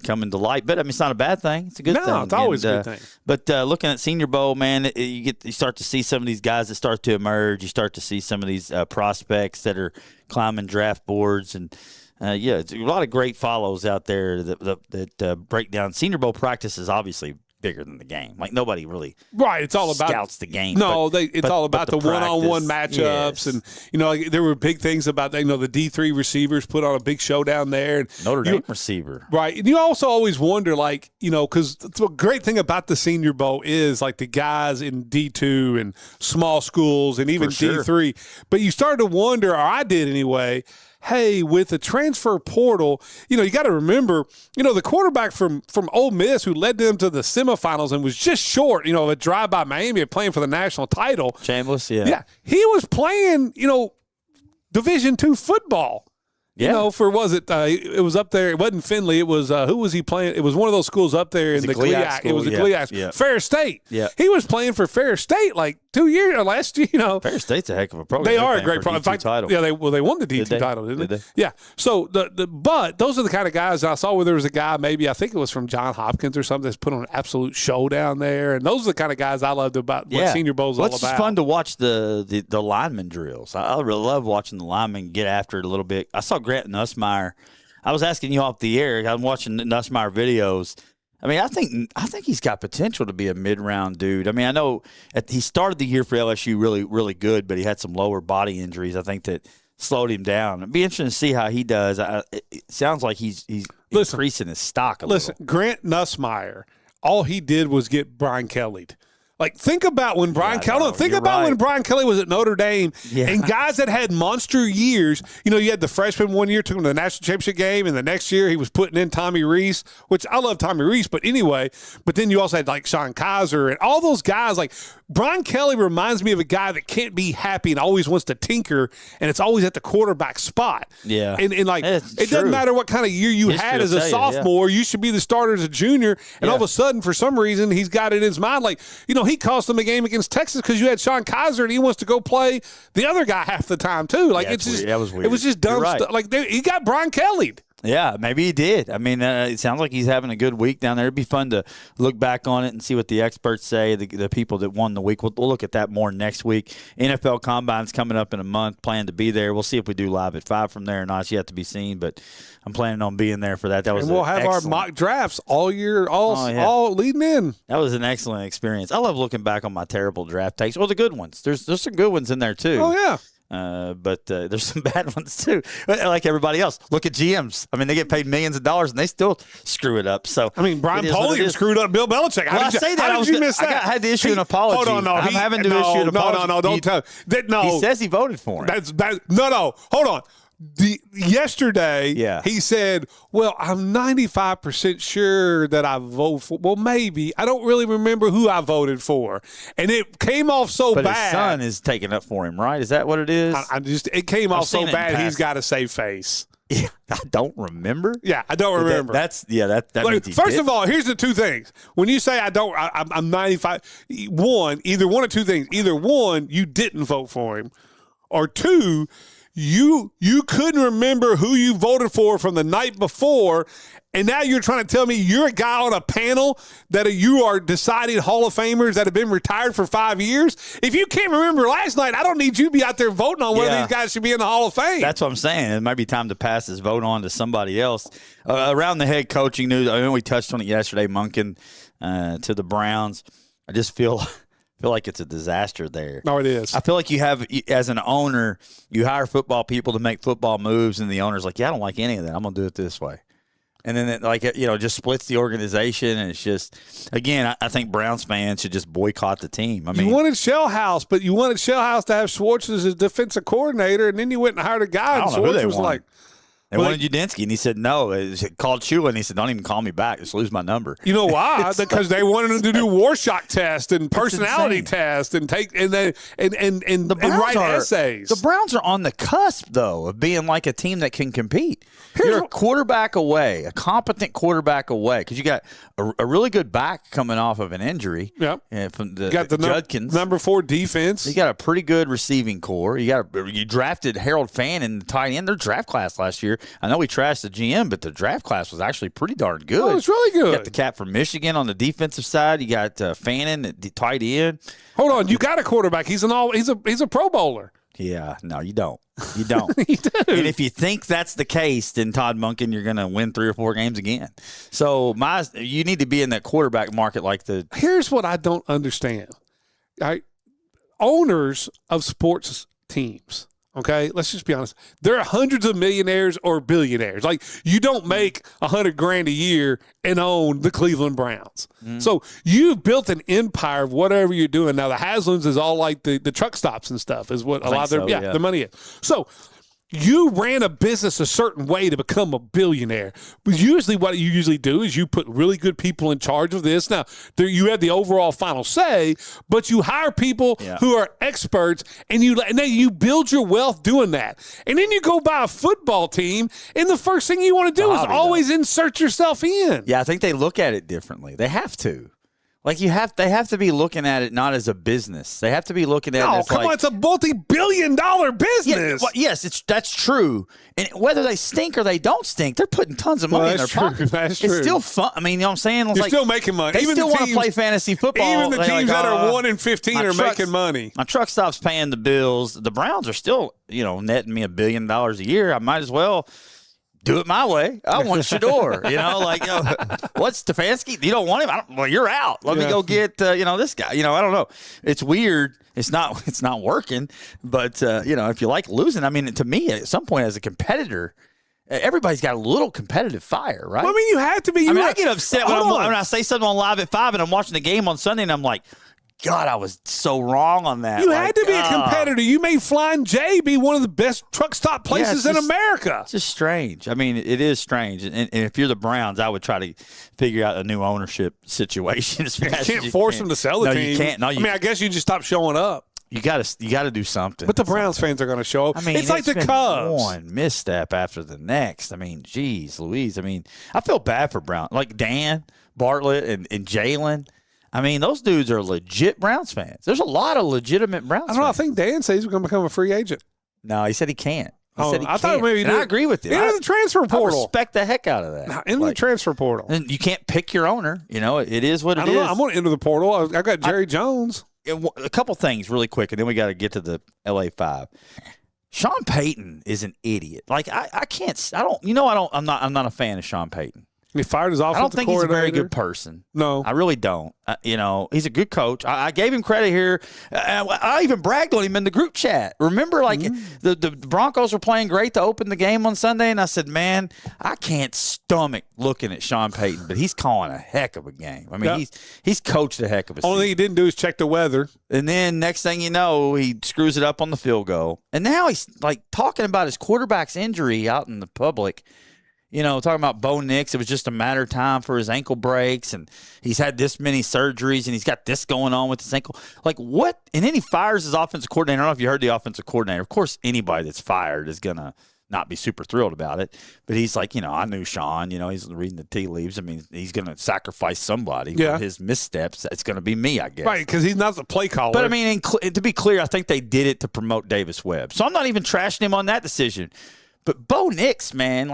coming to light. But, I mean, it's not a bad thing. It's a good thing. No, it's always a good thing. But looking at Senior Bowl, man, you start to see some of these guys that start to emerge. You start to see some of these prospects that are climbing draft boards and – it's a lot of great follows out there that break down. Senior Bowl practice is obviously bigger than the game. Like nobody really it's all about scouts the game. No, it's all about the one-on-one matchups, and there were big things about the D3 receivers put on a big show down there. And Notre Dame receiver, right? And you also always wonder, because the great thing about the Senior Bowl is like the guys in D2 and small schools and even D3. But you start to wonder, or I did anyway. Hey, with the transfer portal, you got to remember, the quarterback from Ole Miss who led them to the semifinals and was just short, of a drive by Miami and playing for the national title. Chambliss, yeah. Yeah, he was playing, Division II football. You know, for it was up there. It wasn't Findlay. It was who was he playing? It was one of those schools up there in the GLIAC. It was the GLIAC. Yeah. Ferris State. Yeah. He was playing for Ferris State like 2 years or last year. You know, Ferris State's a heck of a program. They are a great program. In fact, title. yeah, they won the D2 title, didn't they? Yeah. So but those are the kind of guys I saw where there was a guy, maybe I think it was from John Hopkins or something, that's put on an absolute show down there, and those are the kind of guys I loved about what Senior Bowl's all about. It's fun to watch the lineman drills. I really love watching the linemen get after it a little bit. I saw Grant Nussmeier. I was asking you off the air. I'm watching Nussmeier videos. I mean, I think he's got potential to be a mid-round dude. I mean, I know he started the year for LSU really, really good, but he had some lower body injuries, I think, that slowed him down. It'd be interesting to see how he does. It sounds like he's increasing his stock a little. Grant Nussmeier, all he did was get Brian Kelly'd. Like, think about when Brian Kelly. Think about when Brian Kelly was at Notre Dame, and guys that had monster years. You know, you had the freshman one year, took him to the national championship game, and the next year he was putting in Tommy Reese, which I love Tommy Reese, but anyway. But then you also had like Sean Kaiser and all those guys. Like Brian Kelly reminds me of a guy that can't be happy and always wants to tinker, and it's always at the quarterback spot. Yeah, and like it doesn't matter what kind of year you had as a sophomore. You should be the starter as a junior, and all of a sudden, for some reason, he's got it in his mind. Like, you know, he cost them a game against Texas because you had Sean Kaiser and he wants to go play the other guy half the time too. Like it's just, that was weird. It was just dumb stuff. Like he got Brian Kelly. Yeah, maybe he did. I mean, it sounds like he's having a good week down there. It'd be fun to look back on it and see what the experts say, the people that won the week. We'll look at that more next week. NFL Combine's coming up in a month. Plan to be there. We'll see if we do live at 5 from there or not. It's yet to be seen, but I'm planning on being there for that. And we'll have our mock drafts all year, all leading in. That was an excellent experience. I love looking back on my terrible draft takes. Well, the good ones. There's some good ones in there too. Oh yeah. But there's some bad ones too. Like everybody else, look at GMs. I mean, they get paid millions of dollars and they still screw it up. So I mean, Brian Polian screwed up Bill Belichick. How did you miss that? I had to issue an apology. Hold on, no, I'm having to issue an apology. No, don't tell. No, he says he voted for him. No. Hold on. Yesterday, he said, well, I'm 95% sure that I vote for. Well, maybe. I don't really remember who I voted for. And it came off so bad. But his son is taking up for him, right? Is that what it is? It came off so bad, he's got to save face. Yeah, I don't remember. Yeah, I don't remember. That like, means first of all, here's the two things. When you say I'm 95, either one or two things. Either one, you didn't vote for him, or two, you couldn't remember who you voted for from the night before, and now you're trying to tell me you're a guy on a panel that you are deciding Hall of Famers that have been retired for 5 years? If you can't remember last night, I don't need you to be out there voting on whether these guys should be in the Hall of Fame. That's what I'm saying. It might be time to pass this vote on to somebody else. Around the head coaching news, I know we touched on it yesterday, Monken to the Browns. I just feel like it's a disaster there. No, it is. I feel like you have, as an owner, you hire football people to make football moves, and the owner's like, I don't like any of that. I'm going to do it this way. And then it just splits the organization, and it's just, again, I think Browns fans should just boycott the team. I mean, you wanted Shellhouse, but you wanted Shellhouse to have Schwartz as his defensive coordinator, and then you went and hired a guy, and Schwartz was like, they wanted Udinski, and he said no. It called Shula, and he said, don't even call me back. Just lose my number. You know why? Because they wanted him to do Rorschach test and personality test and write essays. The Browns are on the cusp, though, of being like a team that can compete. You're a quarterback away, a competent quarterback away, because you got a really good back coming off of an injury. Yep. From the got the Judkins. number 4 defense. You got a pretty good receiving core. You drafted Harold Fannin, the tight end. Their draft class last year. I know we trashed the GM, but the draft class was actually pretty darn good. Oh, it's really good. You got the cat from Michigan on the defensive side. You got Fannin at the tight end. Hold on, you got a quarterback. He's a Pro Bowler. Yeah, no, you don't. You don't. You do. And if you think that's the case, then Todd Monken, you're going to win 3 or 4 games again. So you need to be in that quarterback market like the. Here's what I don't understand. Owners of sports teams. Okay, let's just be honest. There are hundreds of millionaires or billionaires. Like, you don't make $100,000 a year and own the Cleveland Browns. Mm-hmm. So you've built an empire of whatever you're doing. Now, the Haslams is all like the truck stops and stuff is what a lot of their money is. So you ran a business a certain way to become a billionaire. But usually what you usually do is you put really good people in charge of this. Now, you have the overall final say, but you hire people who are experts, and then you build your wealth doing that. And then you go buy a football team, and the first thing you want to do is always insert yourself in. Yeah, I think they look at it differently. They have to. Like they have to be looking at it not as a business. They have to be looking at it as come on, it's a multi-billion-dollar business. Yes, that's true. And whether they stink or they don't stink, they're putting tons of money in their pocket. That's true. It's still fun. I mean, you know what I'm saying? You're still making money. They still want to play fantasy football. Even the teams that are 1-15 are making money. My truck stops paying the bills. The Browns are still, netting me $1 billion a year. I might as well do it my way. I want Shador. What's Stefanski? You don't want him? Well, you're out. Let me go get this guy. I don't know. It's weird. It's not working. But if you like losing, I mean, to me, at some point as a competitor, everybody's got a little competitive fire, right? Well, I mean, you have to be. I get upset when I say something on Live at 5 and I'm watching the game on Sunday and I'm like, God, I was so wrong on that. You had to be a competitor. You made Flying J be one of the best truck stop places in America. It's just strange. I mean, it is strange. And if you're the Browns, I would try to figure out a new ownership situation. You can't force them to sell the team. No, you can't. No, I guess you just stop showing up. You got to do something. But the Browns fans are going to show up. I mean, it's like the Cubs. One misstep after the next. I mean, geez, Louise. I mean, I feel bad for Brown. Like Dan Bartlett and Jalen. I mean, those dudes are legit Browns fans. There's a lot of legitimate Browns fans. I think Dan says he's going to become a free agent. No, he said he can't. I thought maybe I agree with you. In the transfer portal. I respect the heck out of that. Now, in the transfer portal. And you can't pick your owner. It is what it is. I'm going to enter the portal. I got Jerry Jones. A couple things really quick, and then we got to get to the LA 5. Sean Payton is an idiot. Like I can't. I don't. I'm not a fan of Sean Payton. He fired his offensive I don't think he's a very good person. No. I really don't. He's a good coach. I gave him credit here. I even bragged on him in the group chat. Remember, the Broncos were playing great to open the game on Sunday, and I said, man, I can't stomach looking at Sean Payton, but he's calling a heck of a game. I mean, he's coached a heck of a season. Only thing he didn't do is check the weather. And then next thing you know, he screws it up on the field goal. And now he's talking about his quarterback's injury out in the public. Talking about Bo Nix, it was just a matter of time for his ankle breaks, and he's had this many surgeries, and he's got this going on with his ankle. Like, what? And then he fires his offensive coordinator. I don't know if you heard the offensive coordinator. Of course, anybody that's fired is going to not be super thrilled about it. But he's like, I knew Sean. He's reading the tea leaves. I mean, he's going to sacrifice somebody for his missteps. It's going to be me, I guess. Right, because he's not the play caller. But, I mean, to be clear, I think they did it to promote Davis Webb. So I'm not even trashing him on that decision. But Bo Nix, man,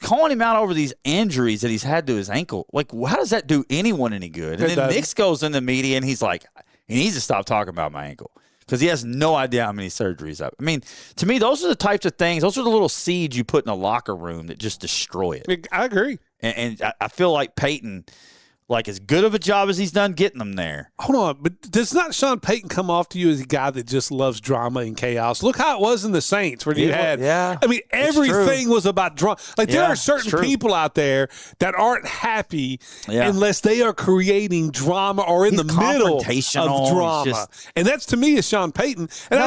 calling him out over these injuries that he's had to his ankle, how does that do anyone any good? And then Nix goes in the media and he's like, he needs to stop talking about my ankle because he has no idea how many surgeries. I mean, to me, those are the types of things, those are the little seeds you put in a locker room that just destroy it. I agree. And I feel like Peyton, as good of a job as he's done getting them there. Hold on, but does not Sean Payton come off to you as a guy that just loves drama and chaos? Look how it was in the Saints where you had, I mean, everything was about drama. There are certain people out there that aren't happy unless they are creating drama or in the middle of drama. And that's, to me, is Sean Payton. And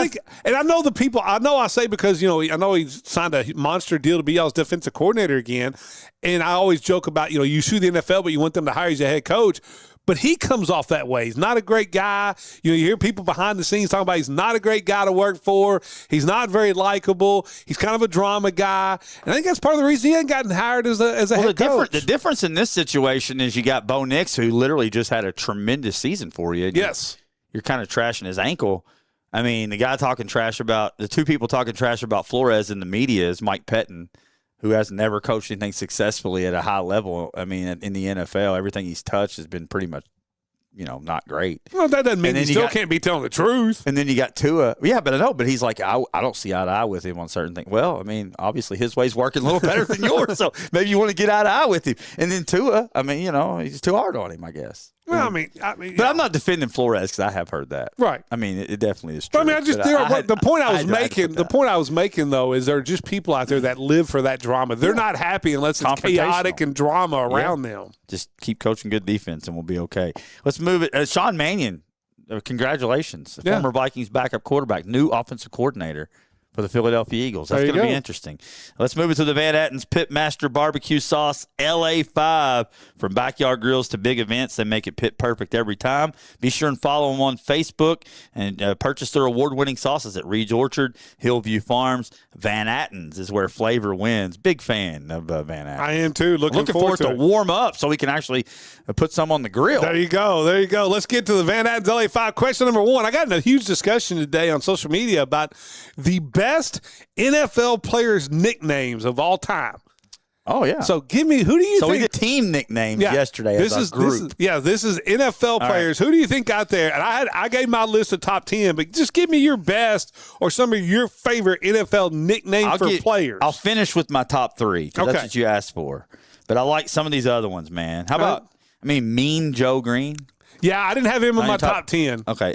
I know the people, I say because, I know he signed a monster deal to be y'all's defensive coordinator again. And I always joke about, you sue the NFL, but you want them to hire you as a head coach. But he comes off that way. He's not a great guy. You hear people behind the scenes talking about he's not a great guy to work for. He's not very likable. He's kind of a drama guy. And I think that's part of the reason he hasn't gotten hired as a head coach. The difference in this situation is you got Bo Nix, who literally just had a tremendous season for you. Yes. You're kind of trashing his ankle. I mean, the two people talking trash about Flores in the media is Mike Pettin, who has never coached anything successfully at a high level. I mean, in the NFL, everything he's touched has been pretty much, not great. Well, that doesn't mean he still can't be telling the truth. And then you got Tua. Yeah, but I know. But he's like, I don't see eye to eye with him on certain things. Well, I mean, obviously his way's working a little better than yours, so maybe you want to get eye to eye with him. And then Tua, I mean, he's too hard on him, I guess. Well, I mean, but I'm not defending Flores because I have heard that. Right. I mean, it definitely is true. But I mean, the point I was making though is there are just people out there that live for that drama. They're not happy unless it's chaotic and drama around them. Just keep coaching good defense and we'll be okay. Let's move it. Sean Mannion, congratulations, former Vikings backup quarterback, new offensive coordinator for the Philadelphia Eagles. That's going to be interesting. Let's move it to the Van Atten's Pitmaster Barbecue Sauce LA5. From backyard grills to big events, they make it pit perfect every time. Be sure and follow them on Facebook and purchase their award-winning sauces at Reed's Orchard, Hillview Farms. Van Atten's is where flavor wins. Big fan of Van Atten's. I am too. Looking forward to warm up so we can actually put some on the grill. There you go. There you go. Let's get to the Van Atten's LA5. Question number 1. I got in a huge discussion today on social media about the best NFL players' nicknames of all time. Oh, yeah. So give me, who do you think? So we did team nicknames yesterday as a group. This is NFL players. Right. Who do you think out there? And I gave my list of top 10, but just give me your best or some of your favorite NFL nicknames for players. I'll finish with my top 3 because that's what you asked for. But I like some of these other ones, man. How about, Mean Joe Green? Yeah, I didn't have him in my top 10. Okay.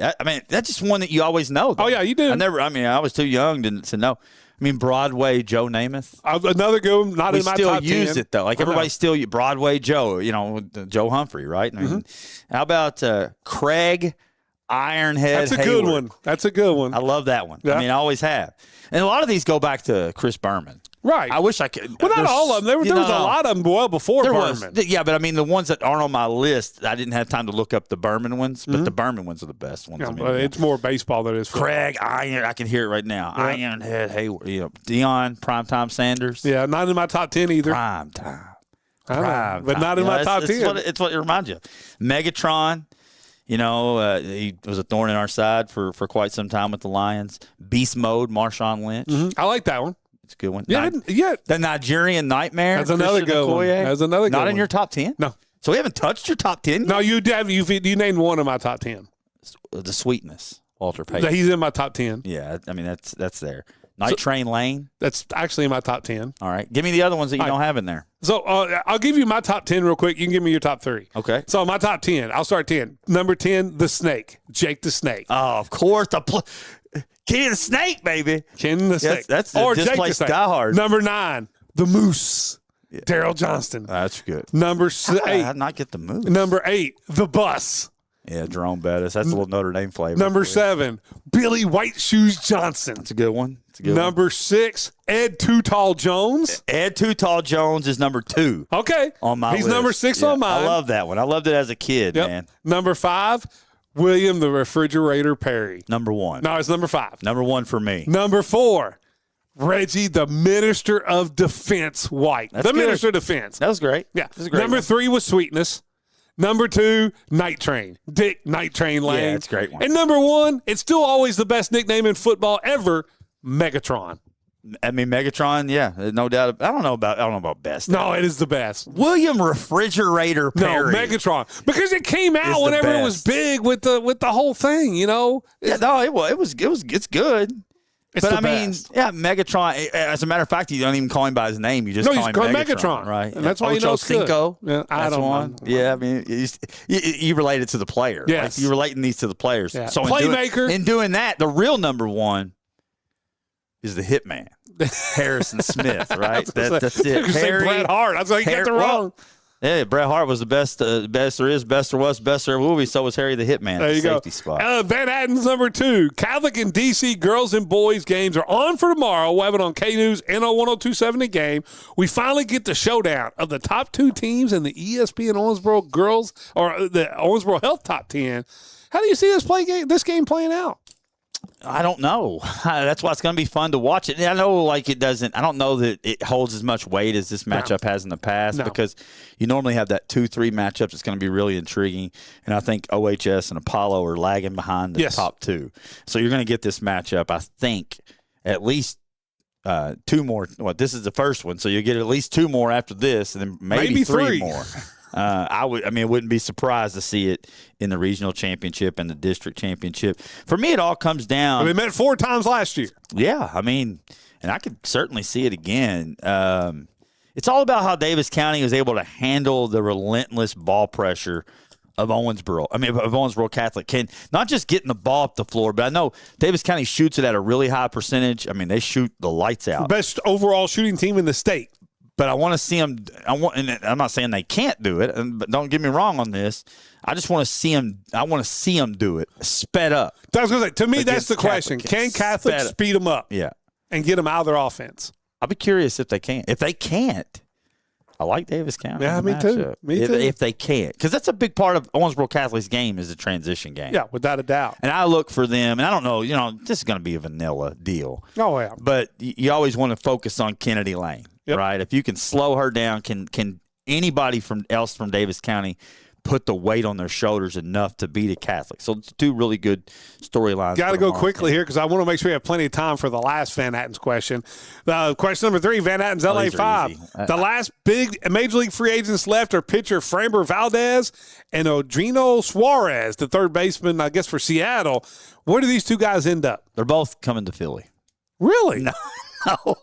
That's just one that you always know, though. Oh, yeah, you do. I was too young to know. Broadway Joe Namath. Another good one, not in my top 10. We still use it, though. Like, everybody still use Broadway Joe, Joe Humphrey, right? How about Craig Ironhead That's a Hayward? Good one. That's a good one. I love that one. Yeah. I always have. And a lot of these go back to Chris Berman. Right. I wish I could. Well, not all of them. There was a lot of them before Berman. Yeah, but the ones that aren't on my list, I didn't have time to look up the Berman ones, but the Berman ones are the best ones. Yeah, it's more baseball than it is football. Craig Iron, I can hear it right now. Yeah. Ironhead Hayward, Deion Primetime Sanders. Yeah, not in my top 10 either. Primetime. But not in my top 10. It's what it reminds you of. Megatron. He was a thorn in our side for quite some time with the Lions. Beast Mode, Marshawn Lynch. I like that one. It's a good one. Yeah, The Nigerian Nightmare. That's another good one. That's another good one. Not in your top 10? No. So we haven't touched your top 10 yet? No, you named one of my top 10. The Sweetness, Walter Payton. He's in my top 10. Yeah, that's there. Night Train Lane. That's actually in my top 10. All right. Give me the other ones that you don't have in there. So I'll give you my top 10 real quick. You can give me your top 3. Okay. So my top 10. I'll start 10. Number 10, the Snake. Jake the Snake. Oh, of course. Kenny the Snake, baby. Kenny the Snake. That's or Displaced Diehard. Number 9, the Moose. Yeah. Daryl Johnston. That's good. Number 8. I did not get the Moose. Number 8, the Bus. Yeah, Jerome Bettis. That's a little Notre Dame flavor. Number 7, Billy White Shoes Johnson. That's a good one. Number 6, Ed Too Tall Jones. Ed Too Tall Jones is number 2. Okay. On my He's list. number 6 on mine. I love that one. I loved it as a kid, man. Number 5, William the Refrigerator Perry. Number 1. No, it's number 5. Number 1 for me. Number 4, Reggie the Minister of Defense White. That's the good. Minister of Defense. That was great. Yeah. That was a great Number one. 3 was Sweetness. Number 2, Night Train. Dick Night Train Lane. Yeah, it's a great one. And number 1, it's still always the best nickname in football ever, Megatron. Megatron, yeah, no doubt. I don't know about best. No, it is the best. William Refrigerator Perry. No, Megatron, because it came out whenever it was big with the whole thing. Yeah, no, it's good. It's but best. Megatron. As a matter of fact, you don't even call him by his name. You just call him Megatron, right? And that's why you know it's good. Yeah, I don't know. Yeah, you relate it to the player. Yes, you're relating these to the players. Yeah. So Playmaker. in doing that, the real number 1 is the Hitman, Harrison Smith. Right? That's it. Harry, Bret Hart. That's why you get it wrong. Yeah, Bret Hart was the best there is, best there was, best there will be. So was Harry the Hitman. There you safety go. Spot. Van Atten's number 2. Catholic and DC girls and boys games are on for tomorrow. We'll have it on K-News and on 102.7 The Game. We finally get the showdown of the top 2 teams in the ESPN Owensboro girls or the Owensboro Health top 10. How do you see this game playing out? I don't know. That's why it's going to be fun to watch it. And I know, I don't know that it holds as much weight as this matchup has in the past because you normally have that 2-3 matchup that's going to be really intriguing. And I think OHS and Apollo are lagging behind the top 2. So you're going to get this matchup, I think, at least 2 more. Well, this is the first one, so you'll get at least 2 more after this, and then maybe 3 more. I wouldn't be surprised to see it in the regional championship and the district championship. For me, it all comes down. We met 4 times last year. Yeah, and I could certainly see it again. It's all about how Davis County was able to handle the relentless ball pressure of Owensboro Catholic. Can not just getting the ball up the floor, but I know Davis County shoots it at a really high percentage. They shoot the lights out. Best overall shooting team in the state. But I want to see them. And I'm not saying they can't do it, but don't get me wrong on this. I just want to see them. I want to see them do it sped up. I was going to say, to me, that's the question. Can Catholic speed them up? Yeah. and get them out of their offense. I'll be curious if they can. If they can't, I like Davis County. Yeah, me too. Me too. If they can't, because that's a big part of Owensboro Catholic's game is the transition game. Yeah, without a doubt. And I look for them, and I don't know, this is going to be a vanilla deal. Oh, yeah. But you always want to focus on Kennedy Lane, right? If you can slow her down, can anybody else from Davis County put the weight on their shoulders enough to beat a Catholic? So it's two really good storylines. Got to go quickly here because I want to make sure we have plenty of time for the last Van Hatten's question. Question number 3, Van Hatten's LA 5. The last big Major League free agents left are pitcher Framber Valdez and Odrino Suarez, the third baseman, I guess, for Seattle. Where do these two guys end up? They're both coming to Philly. Really? No. No,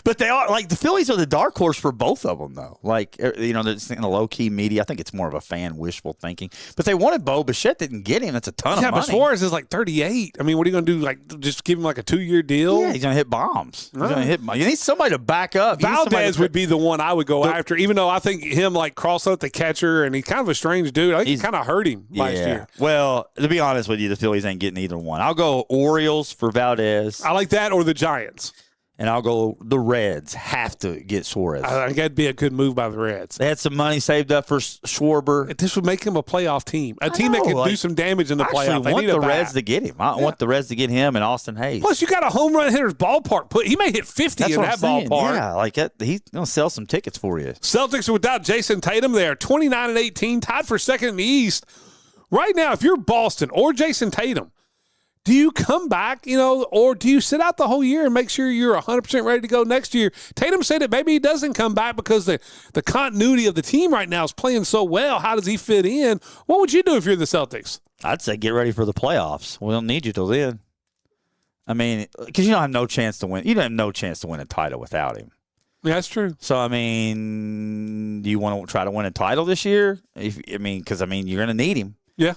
but they are the Phillies are the dark horse for both of them, though. It's in the low key media. I think it's more of a fan wishful thinking. But they wanted Bo Bichette, didn't get him. That's a ton of money. Yeah, but Suarez is 38. I mean, what are you going to do? Just give him a 2-year deal? Yeah, he's going to hit bombs. He's going to hit. You need somebody to back up. Valdez would be the one I would go after, even though I think him cross out the catcher, and he's kind of a strange dude. I think he kind of hurt him last year. Well, to be honest with you, the Phillies ain't getting either one. I'll go Orioles for Valdez. I like that, or the Giants. And I'll go the Reds have to get Suarez. I think that'd be a good move by the Reds. They had some money saved up for Schwarber. This would make him a playoff team. A team that could do some damage in the playoff. I want the Reds to get him. I want the Reds to get him and Austin Hayes. Plus, you got a home run hitter's ballpark. He may hit 50 in that ballpark. Yeah, he's going to sell some tickets for you. Celtics are without Jason Tatum. They are 29-18, tied for second in the East. Right now, if you're Boston or Jason Tatum, do you come back, or do you sit out the whole year and make sure you're 100% ready to go next year? Tatum said that maybe he doesn't come back because the continuity of the team right now is playing so well. How does he fit in? What would you do if you're the Celtics? I'd say get ready for the playoffs. We don't need you till then. I mean, because you don't have no chance to win. You don't have no chance to win a title without him. Yeah, that's true. So, I mean, do you want to try to win a title this year? Because you're going to need him. Yeah.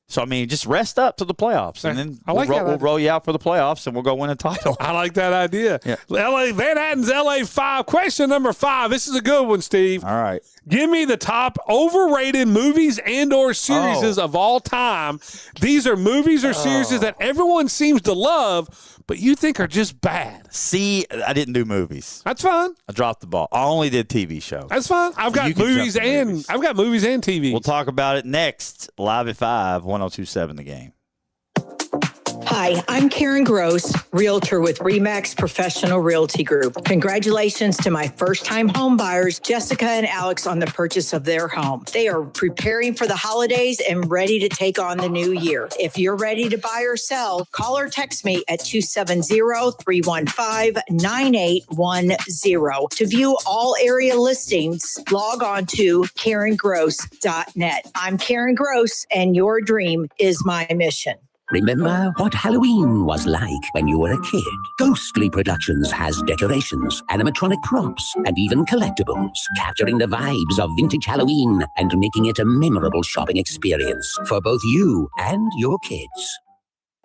So, just rest up to the playoffs, and then we'll roll you out for the playoffs, and we'll go win a title. I like that idea. Yeah. Van Hatten's LA 5. Question number 5. This is a good one, Steve. All right. Give me the top overrated movies and or series of all time. These are movies or series that everyone seems to love, but you think are just bad. See, I didn't do movies. That's fine. I dropped the ball. I only did TV shows. That's fine. I've got movies and TV. We'll talk about it next. Live at 5, 102.7 The Game. Hi, I'm Karen Gross, realtor with RE/MAX Professional Realty Group. Congratulations to my first-time home buyers, Jessica and Alex, on the purchase of their home. They are preparing for the holidays and ready to take on the new year. If you're ready to buy or sell, call or text me at 270-315-9810. To view all area listings, log on to KarenGross.net. I'm Karen Gross, and your dream is my mission. Remember what Halloween was like when you were a kid? Ghostly Productions has decorations, animatronic props, and even collectibles, capturing the vibes of vintage Halloween and making it a memorable shopping experience for both you and your kids.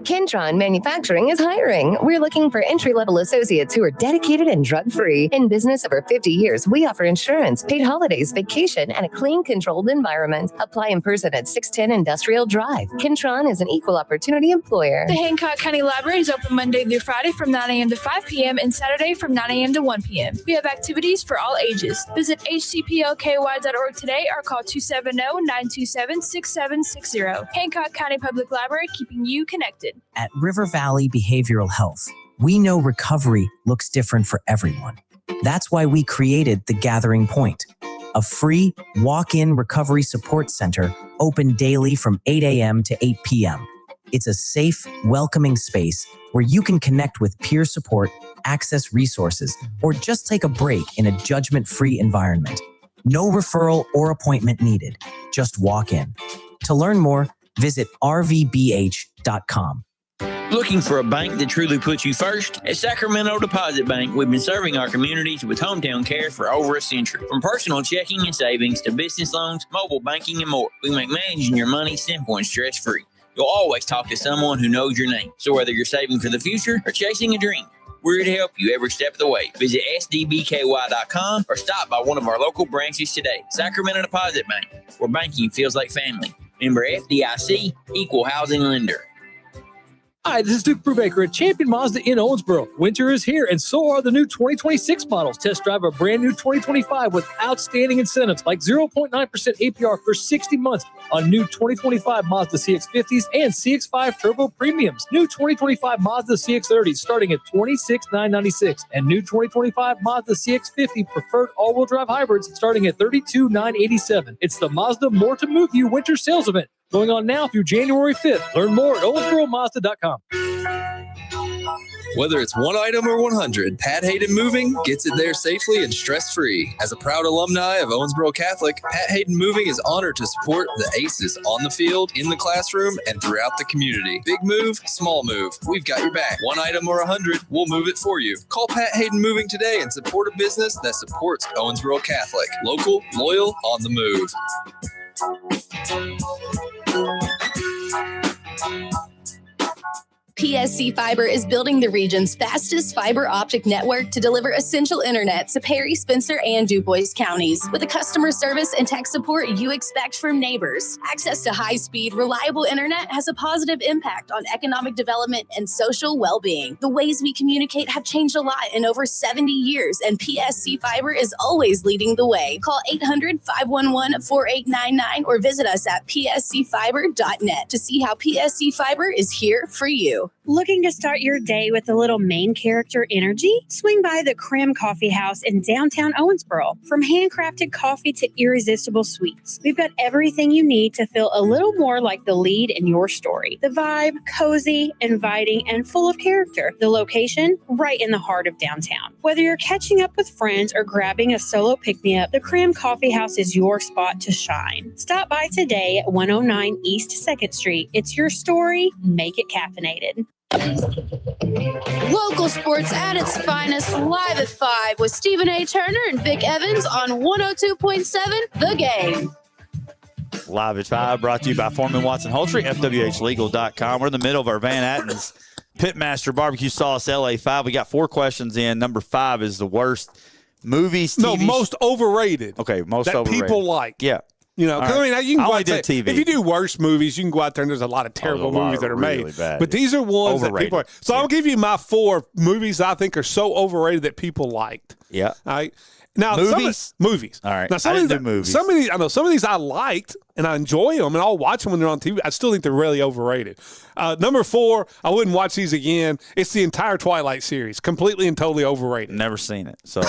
Kentron Manufacturing is hiring. We're looking for entry-level associates who are dedicated and drug-free. In business over 50 years, we offer insurance, paid holidays, vacation, and a clean, controlled environment. Apply in person at 610 Industrial Drive. Kentron is an equal opportunity employer. The Hancock County Library is open Monday through Friday from 9 a.m. to 5 p.m. and Saturday from 9 a.m. to 1 p.m. We have activities for all ages. Visit hcplky.org today or call 270-927-6760. Hancock County Public Library, keeping you connected. At River Valley Behavioral Health, we know recovery looks different for everyone. That's why we created The Gathering Point, a free walk-in recovery support center open daily from 8 a.m. to 8 p.m. It's a safe, welcoming space where you can connect with peer support, access resources, or just take a break in a judgment-free environment. No referral or appointment needed. Just walk in. To learn more, visit rvbh.com. Looking for a bank that truly puts you first? At Sacramento Deposit Bank, we've been serving our communities with hometown care for over a century. From personal checking and savings to business loans, mobile banking, and more, we make managing your money simple and stress-free. You'll always talk to someone who knows your name. So whether you're saving for the future or chasing a dream, we're here to help you every step of the way. Visit sdbky.com or stop by one of our local branches today. Sacramento Deposit Bank, where banking feels like family. Member FDIC, Equal Housing Lender. Hi, this is Duke Brubaker at Champion Mazda in Owensboro. Winter is here, and so are the new 2026 models. Test drive a brand new 2025 with outstanding incentives like 0.9% APR for 60 months on new 2025 Mazda CX-50s and CX-5 Turbo Premiums. New 2025 Mazda CX-30s starting at $26,996, and new 2025 Mazda CX-50 preferred all-wheel drive hybrids starting at $32,987. It's the Mazda More to Move You Winter Sales Event going on now through January 5th. Learn more at OwensboroMazda.com. Whether it's one item or 100, Pat Hayden Moving gets it there safely and stress-free. As a proud alumni of Owensboro Catholic, Pat Hayden Moving is honored to support the ACES on the field, in the classroom, and throughout the community. Big move, small move. We've got your back. One item or 100, we'll move it for you. Call Pat Hayden Moving today and support a business that supports Owensboro Catholic. Local, loyal, on the move. PSC Fiber is building the region's fastest fiber optic network to deliver essential internet to Perry, Spencer, and DuBois counties. With the customer service and tech support you expect from neighbors, access to high-speed, reliable internet has a positive impact on economic development and social well-being. The ways we communicate have changed a lot in over 70 years, and PSC Fiber is always leading the way. Call 800-511-4899 or visit us at pscfiber.net to see how PSC Fiber is here for you. Looking to start your day with a little main character energy? Swing by the Crim Coffee House in downtown Owensboro. From handcrafted coffee to irresistible sweets, we've got everything you need to feel a little more like the lead in your story. The vibe, cozy, inviting, and full of character. The location, right in the heart of downtown. Whether you're catching up with friends or grabbing a solo pick-me-up, the Crim Coffee House is your spot to shine. Stop by today at 109 East 2nd Street. It's your story. Make it caffeinated. Local sports at its finest, live at 5 with Stephen A. Turner and Vic Evans on 102.7 The Game. Live at 5, brought to you by Foreman Watson Holtry, FWHlegal.com. We're in the middle of our Van Atten's Pitmaster Barbecue Sauce LA5. We got 4 questions in. Number 5 is the worst movies, TV. No, most overrated. Okay, most that overrated. people like. Yeah. You know, because I mean, you can go out there, TV. if you do worst movies, you can go out there and there's a lot of terrible movies that are really made. bad. But these are ones that people are. So I'll give you my 4 movies I think are so overrated that people liked. Yeah. All right. Now, movies? Movies. All right. Now, some of these I know some of these I liked and I enjoy them and I'll watch them when they're on TV. I still think they're really overrated. Number 4, I wouldn't watch these again. It's the entire Twilight series, completely and totally overrated. Never seen it. So,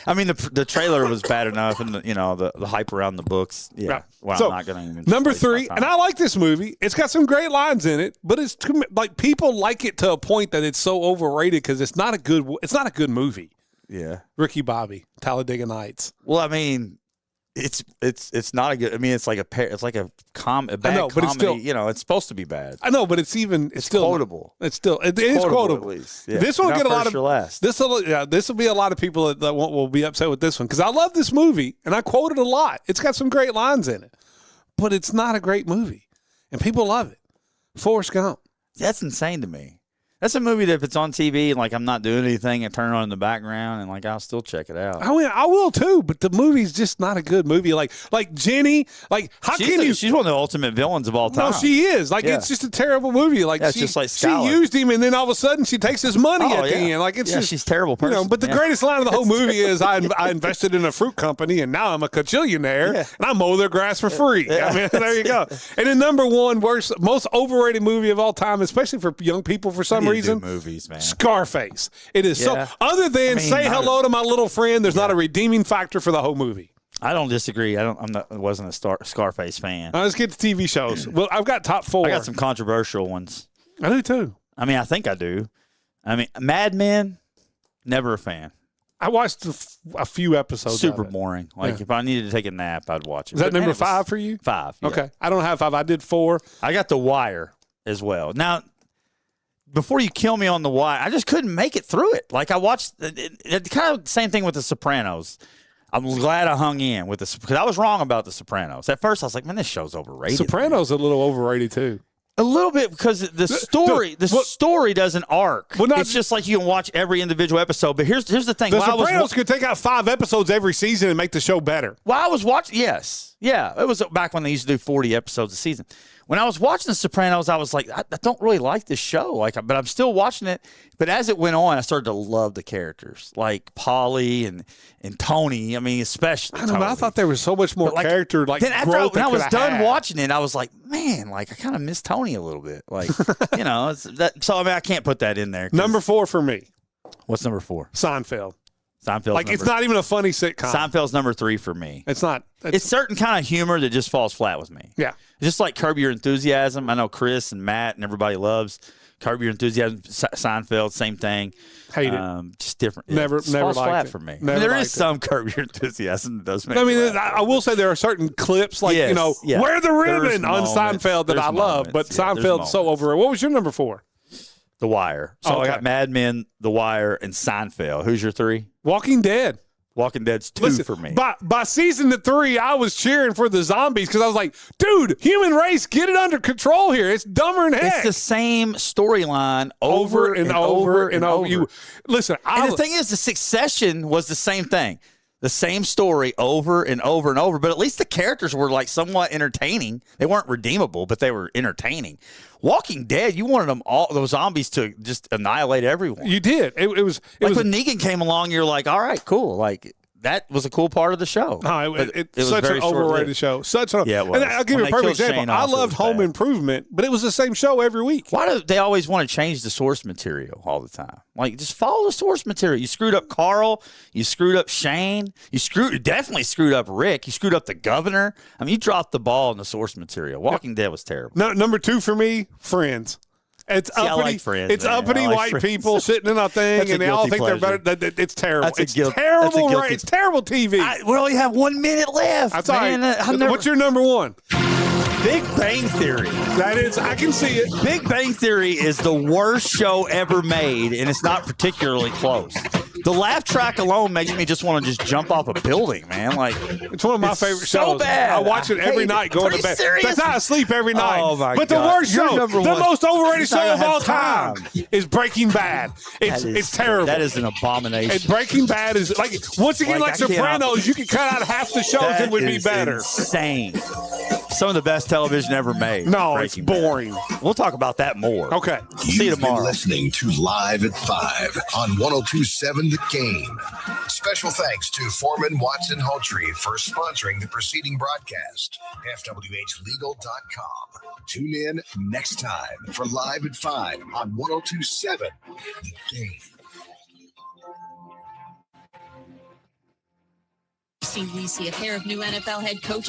I mean, the trailer was bad enough, and the hype around the books. Yeah. Right. Well, so, I'm not going to even. Number 3, and I like this movie. It's got some great lines in it, but it's too, like people like it to a point that it's so overrated because it's not a good movie. Yeah. Ricky Bobby, Talladega Nights. Well, I mean, it's not a good. I mean, it's like a bad comedy. But it's still, it's supposed to be bad. I know, but it's still quotable. It's still it is quotable. At least. Yeah. This will Not get a lot first of or last. this will be a lot of people that will be upset with this one because I love this movie and I quote it a lot. It's got some great lines in it, but it's not a great movie, and people love it. Forrest Gump. That's insane to me. That's a movie that if it's on TV and like I'm not doing anything and turn it on in the background and like I'll still check it out. I will too, but the movie's just not a good movie. Like Jenny, like she's one of the ultimate villains of all time. No, she is. Like it's just a terrible movie. Like it's just like she used him and then all of a sudden she takes his money at the end. Like it's just she's a terrible person. But the greatest line of the whole movie is I invested in a fruit company and now I'm a cajillionaire and I mow their grass for free. Yeah. I mean, there you go. And then number 1 most overrated movie of all time, especially for young people for some reason. Movies, man. Scarface. It is so. Other than say hello to my little friend, there's not a redeeming factor for the whole movie. I don't disagree. I wasn't a Scarface fan. Let's get to TV shows. Well, I've got top 4. I got some controversial ones. I do too. I mean, I think I do. I mean, Mad Men, never a fan. I watched a few episodes. Super boring. Like if I needed to take a nap, I'd watch it. Is that number 5 for you? 5. Yeah. Okay. I don't have 5. I did 4. I got The Wire as well. Now, before you kill me on The Wire, I just couldn't make it through it. Like I watched it kind of the same thing with The Sopranos. I'm glad I hung in with this because I was wrong about The Sopranos. At first, I was like, man, this show's overrated. Sopranos a little overrated too. A little bit because the story doesn't arc. It's just like you can watch every individual episode. But here's the thing. The Sopranos could take out 5 episodes every season and make the show better. Well, I was watching. Yes. Yeah. It was back when they used to do 40 episodes a season. when I was watching The Sopranos, I was like, I don't really like this show. But I'm still watching it. But as it went on, I started to love the characters, like Paulie and Tony. I mean, especially. I don't know. I thought there was so much more character. Then after when I was done watching it, I was like, man, I kind of miss Tony a little bit. So I mean, I can't put that in there. Number 4 for me. What's number 4? Seinfeld. Seinfeld's it's not even a funny sitcom. Seinfeld's number 3 for me. It's not. It's certain kind of humor that just falls flat with me. Yeah. Just like Curb Your Enthusiasm. I know Chris and Matt and everybody loves Curb Your Enthusiasm. Seinfeld, same thing. Hate it. Just different. Never falls liked flat it. for me. Never There liked is some Curb Your Enthusiasm that does make I mean, me laugh. I will say there are certain clips wear the ribbon on Seinfeld that I love, but Seinfeld's so over. What was your number 4? The Wire. So I got Mad Men, The Wire, and Seinfeld. Who's your 3? Walking Dead. Walking Dead's 2 for me. By season 3, I was cheering for the zombies because I was like, dude, human race, get it under control here. It's dumber than heck. It's the same storyline over and over. Listen, and the thing is, the Succession was the same thing. The same story over and over and over, but at least the characters were somewhat entertaining. They weren't redeemable, but they were entertaining. Walking Dead, you wanted those zombies to just annihilate everyone. You did. It was when Negan came along. You're like, all right, cool. That was a cool part of the show. It's such an overrated show. Yeah, it was. And I'll give you a perfect example. I loved Home Improvement, but it was the same show every week. Why do they always want to change the source material all the time? Just follow the source material. You screwed up Carl. You screwed up Shane. You definitely screwed up Rick. You screwed up the governor. I mean, you dropped the ball in the source material. Walking Dead was terrible. Number 2 for me, Friends. It's uppity. I like Friends, it's man. uppity white Friends. people sitting in a thing, and they all think they're better. It's terrible. It's terrible. It's terrible TV. We only have 1 minute left. That's all right. What's your number 1? Big Bang Theory. That is, I can see it. Big Bang Theory is the worst show ever made, and it's not particularly close. The laugh track alone makes me just want to just jump off a building, man. It's one of my favorite shows. So bad. I watch it every night going to bed. That's how I sleep every night. Oh my but God. the worst show, the most overrated It's not show of gonna all have time is Breaking Bad. It's terrible. That is an abomination. And Breaking Bad is once again like Sopranos, you could cut out half the shows and it would be better. Insane. Some of the best television ever made. No, it's boring. We'll talk about that more. Okay. See you tomorrow. Been listening to Live at 5 on 102.7 The Game. Special thanks to Foreman Watson Hultree for sponsoring the preceding broadcast. FWHlegal.com. Tune in next time for Live at 5 on 102.7 The Game. We see a pair of new NFL head coaches